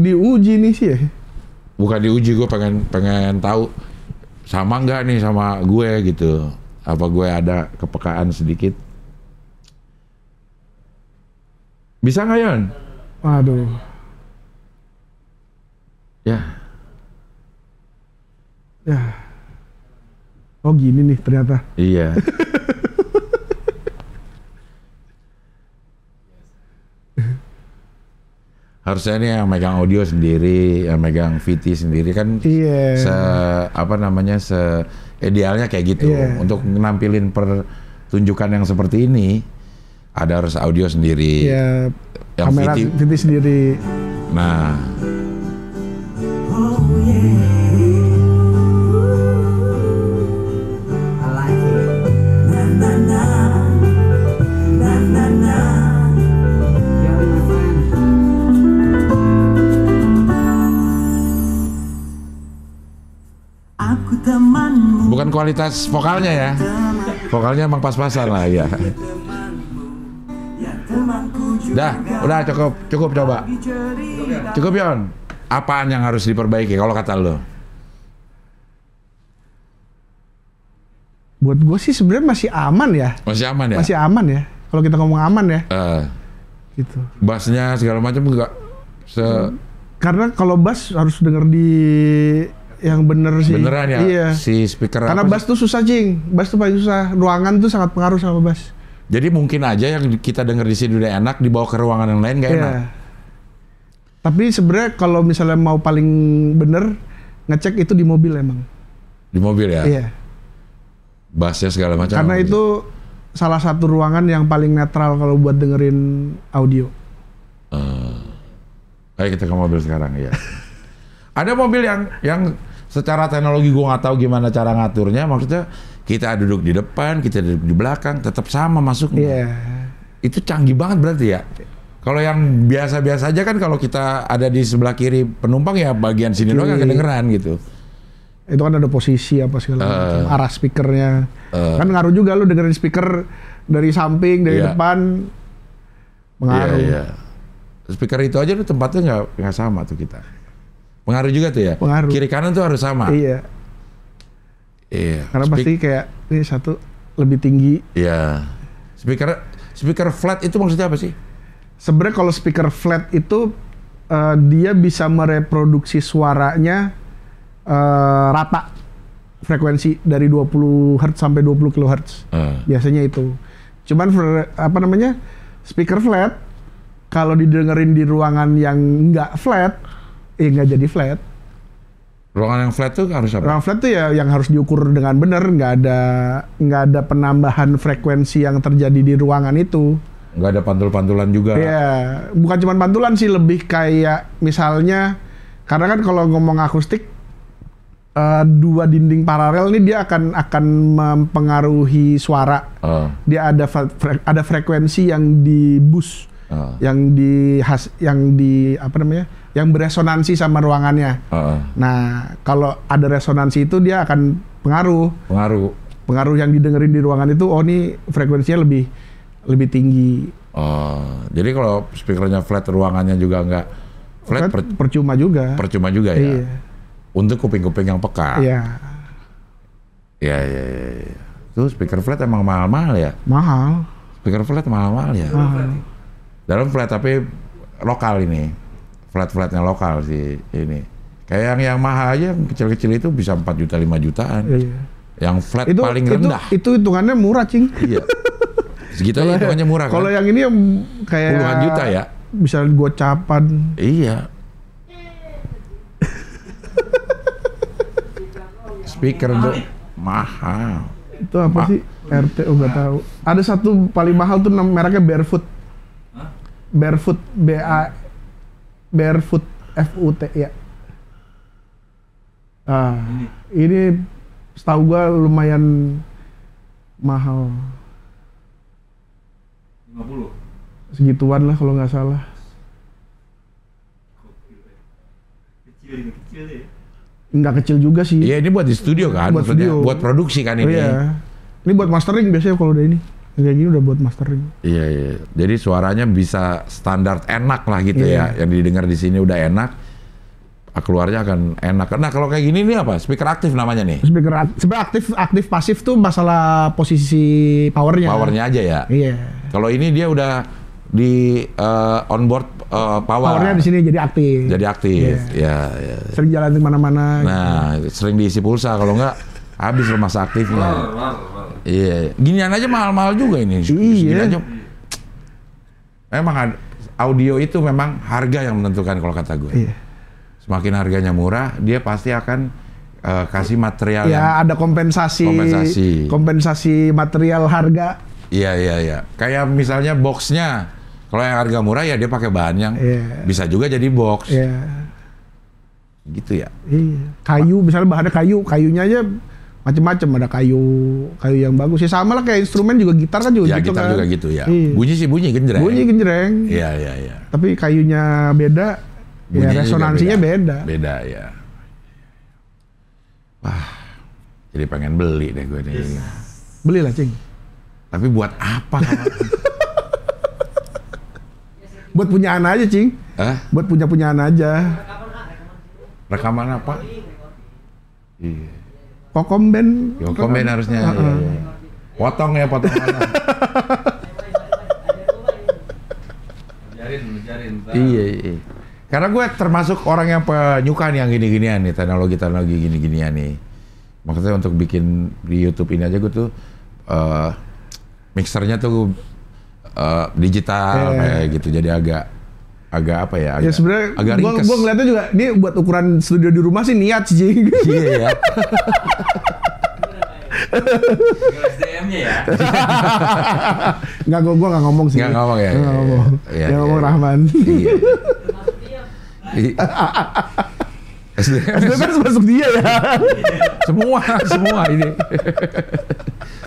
S7: Diuji nih sih ya.
S1: Bukan diuji, gue pengen tahu sama nggak nih sama gue gitu. Apa gue ada kepekaan sedikit? Bisa nggak Yon?
S7: Waduh.
S1: Ya.
S7: Oh gini nih ternyata.
S1: Iya. Harusnya ini yang megang audio sendiri, yang megang VT sendiri kan. Idealnya kayak gitu. Untuk nampilin pertunjukan yang seperti ini, ada harus audio sendiri. Yang
S7: kamera VT sendiri.
S1: Nah. Bukan kualitas vokalnya ya. Vokalnya emang pas-pasan lah ya. Udah cukup coba. Cukup Yon. Apaan yang harus diperbaiki kalau kata lo?
S7: Buat gue sih sebenarnya masih aman ya. Masih aman ya. Kalau kita ngomong aman ya. Gitu.
S1: Bassnya segala macam enggak
S7: karena kalau bass harus denger di yang bener sih.
S1: Beneran ya?
S7: Iya.
S1: Si speaker
S7: karena bass tuh susah, Cing. Bass tuh paling susah. Ruangan tuh sangat pengaruh sama bass.
S1: Jadi mungkin aja yang kita denger di sini udah enak, dibawa ke ruangan yang lain nggak enak.
S7: Tapi sebenarnya kalau misalnya mau paling bener, ngecek itu di mobil emang.
S1: Di mobil ya?
S7: Iya.
S1: Bassnya segala macam.
S7: Karena itu salah satu ruangan yang paling netral kalau buat dengerin audio.
S1: Ayo kita ke mobil sekarang ya. Ada mobil yang secara teknologi gua nggak tahu gimana cara ngaturnya. Maksudnya kita duduk di depan, kita duduk di belakang, tetap sama masuknya. Itu canggih banget berarti ya. Kalau yang biasa-biasa aja kan kalau kita ada di sebelah kiri penumpang ya bagian sini doang nggak kedengeran gitu.
S7: Itu kan ada posisi apa segala macam, arah speakernya. Kan ngaruh juga lu dengerin speaker dari samping, dari depan. Pengaruh.
S1: Iya. speaker itu aja tuh tempatnya nggak sama tuh kita. Pengaruh juga tuh ya.
S7: Pengaruh.
S1: Kiri kanan tuh harus sama.
S7: Iya.
S1: Iya.
S7: Karena pasti kayak ini satu lebih tinggi.
S1: Iya. Speaker flat itu maksudnya apa sih?
S7: Sebenarnya kalau speaker flat itu dia bisa mereproduksi suaranya rata frekuensi dari 20 Hz sampai 20 kHz. Biasanya itu. Cuman speaker flat kalau didengerin di ruangan yang nggak flat, nggak jadi flat.
S1: Ruangan yang flat tuh harus apa?
S7: Ruangan flat tuh ya yang harus diukur dengan benar, nggak ada penambahan frekuensi yang terjadi di ruangan itu.
S1: Nggak ada pantul-pantulan juga.
S7: Iya, bukan cuma pantulan sih, lebih kayak misalnya, karena kan kalau ngomong akustik, dua dinding paralel ini dia akan mempengaruhi suara. Dia ada frekuensi yang di boost, yang beresonansi sama ruangannya. Nah, kalau ada resonansi itu dia akan pengaruh yang didengerin di ruangan itu, oh ini frekuensinya lebih tinggi.
S1: Jadi kalau speakernya flat, ruangannya juga nggak flat,
S7: percuma juga.
S1: Percuma juga ya.
S7: Iya.
S1: Untuk kuping-kuping yang peka.
S7: Iya.
S1: Iya. Tuh speaker flat emang mahal-mahal ya?
S7: Mahal.
S1: Speaker flat mahal-mahal ya?
S7: Mahal.
S1: Dalam flat tapi lokal ini. Flat-flatnya lokal sih ini. Kayak yang mahal aja, yang kecil-kecil itu bisa 4 juta, 5 jutaan.
S7: Iya.
S1: Yang flat paling rendah.
S7: Itu hitungannya murah, Cing.
S1: Iya. Segitu aja hitungannya murah kan?
S7: Kalau yang ini yang kayak
S1: puluhan juta ya?
S7: Bisa gocapan.
S1: Iya. Speaker tuh mahal.
S7: Itu apa sih? RT, nggak tahu. Ada satu paling mahal tuh mereknya Barefoot. Barefoot, Barefoot, FUT ya. Ini setahu gua lumayan mahal.
S2: 50.
S7: Segituan lah kalau nggak salah.
S2: Kecil deh.
S7: Nggak kecil juga sih.
S1: Iya, ini buat di studio kan,
S7: buat
S1: maksudnya
S7: studio.
S1: buat produksi kan ini.
S7: Iya. Ini buat mastering biasanya kalau udah ini. Kayak gini udah buat mastering.
S1: Iya. Jadi suaranya bisa standar enak lah gitu ya. Yang didengar di sini udah enak. Keluarnya akan enak. Nah, kalau kayak gini nih apa? Speaker aktif namanya nih.
S7: Speaker sebenarnya aktif pasif tuh masalah posisi powernya.
S1: Powernya aja ya.
S7: Iya.
S1: Kalau ini dia udah di onboard
S7: Powernya di sini jadi aktif.
S1: Jadi aktif. Ya.
S7: Sering jalan kemana-mana.
S1: Nah, sering diisi pulsa. Kalau enggak habis masa aktifnya. Iya. Ginian aja mahal-mahal juga ini. Segini aja. Memang audio itu memang harga yang menentukan kalau kata gue.
S7: Iya.
S1: Semakin harganya murah, dia pasti akan kasih material yang
S7: ada kompensasi material harga.
S1: Iya. Kayak misalnya boxnya, kalau yang harga murah ya dia pakai bahan yang bisa juga jadi box.
S7: Iya.
S1: Gitu ya.
S7: Iya. Kayu, misalnya bahannya kayunya aja macam-macam, ada kayu yang bagus. Ya sama lah kayak instrumen juga, gitar kan juga
S1: ya,
S7: gitu kan.
S1: Ya gitar juga gitu ya.
S7: Iya.
S1: Bunyi genjreng.
S7: Bunyi genjreng.
S1: Iya.
S7: Tapi kayunya beda. Ya, resonansinya beda.
S1: Beda ya. Wah, jadi pengen beli deh gue nih.
S7: Belilah, Cing.
S1: Tapi buat apa?
S7: Buat punyaan aja, Cing. Buat punyaan aja.
S1: Rekaman apa? Iya.
S7: Kokom band.
S1: Kokom band harusnya. Iya. Potong mana? Ajarin. Iya. Karena gue termasuk orang yang penyuka nih yang gini-ginian nih, teknologi gini-ginian nih. Maksudnya untuk bikin di YouTube ini aja gue tuh mixernya tuh digital kayak gitu, jadi agak apa ya?
S7: Ya sebenarnya gue ngeliatnya juga ini buat ukuran studio di rumah sih niat sih.
S1: Iya ya.
S2: SDM-nya ya.
S7: Nggak, gue nggak ngomong sih.
S1: Nggak ngomong ya.
S7: Nggak ngomong. Dia ngomong Rahman.
S1: Iya.
S7: SDM masuk dia ya.
S1: Semua ini.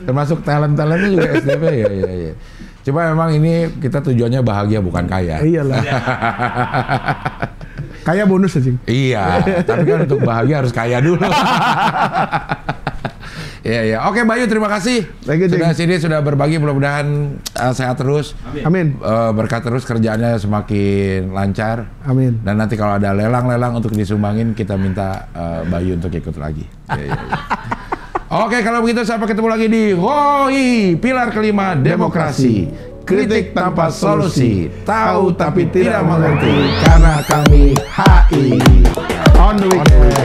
S1: Termasuk talent-talentnya juga SDM ya. Coba memang ini kita tujuannya bahagia bukan kaya.
S7: Iyalah. Kaya bonus aja.
S1: Iya, tapi kan untuk bahagia harus kaya dulu. Iya. Oke Bayu, terima kasih. Sudah berbagi, mudah-mudahan sehat terus.
S7: Amin.
S1: Berkat terus, kerjaannya semakin lancar.
S7: Amin.
S1: Dan nanti kalau ada lelang-lelang untuk disumbangin, kita minta Bayu untuk ikut lagi. Iya. Oke, kalau begitu sampai ketemu lagi di HOI, pilar kelima demokrasi. Kritik tanpa solusi, tahu tapi tidak mengerti, karena kami HI. On the weekend.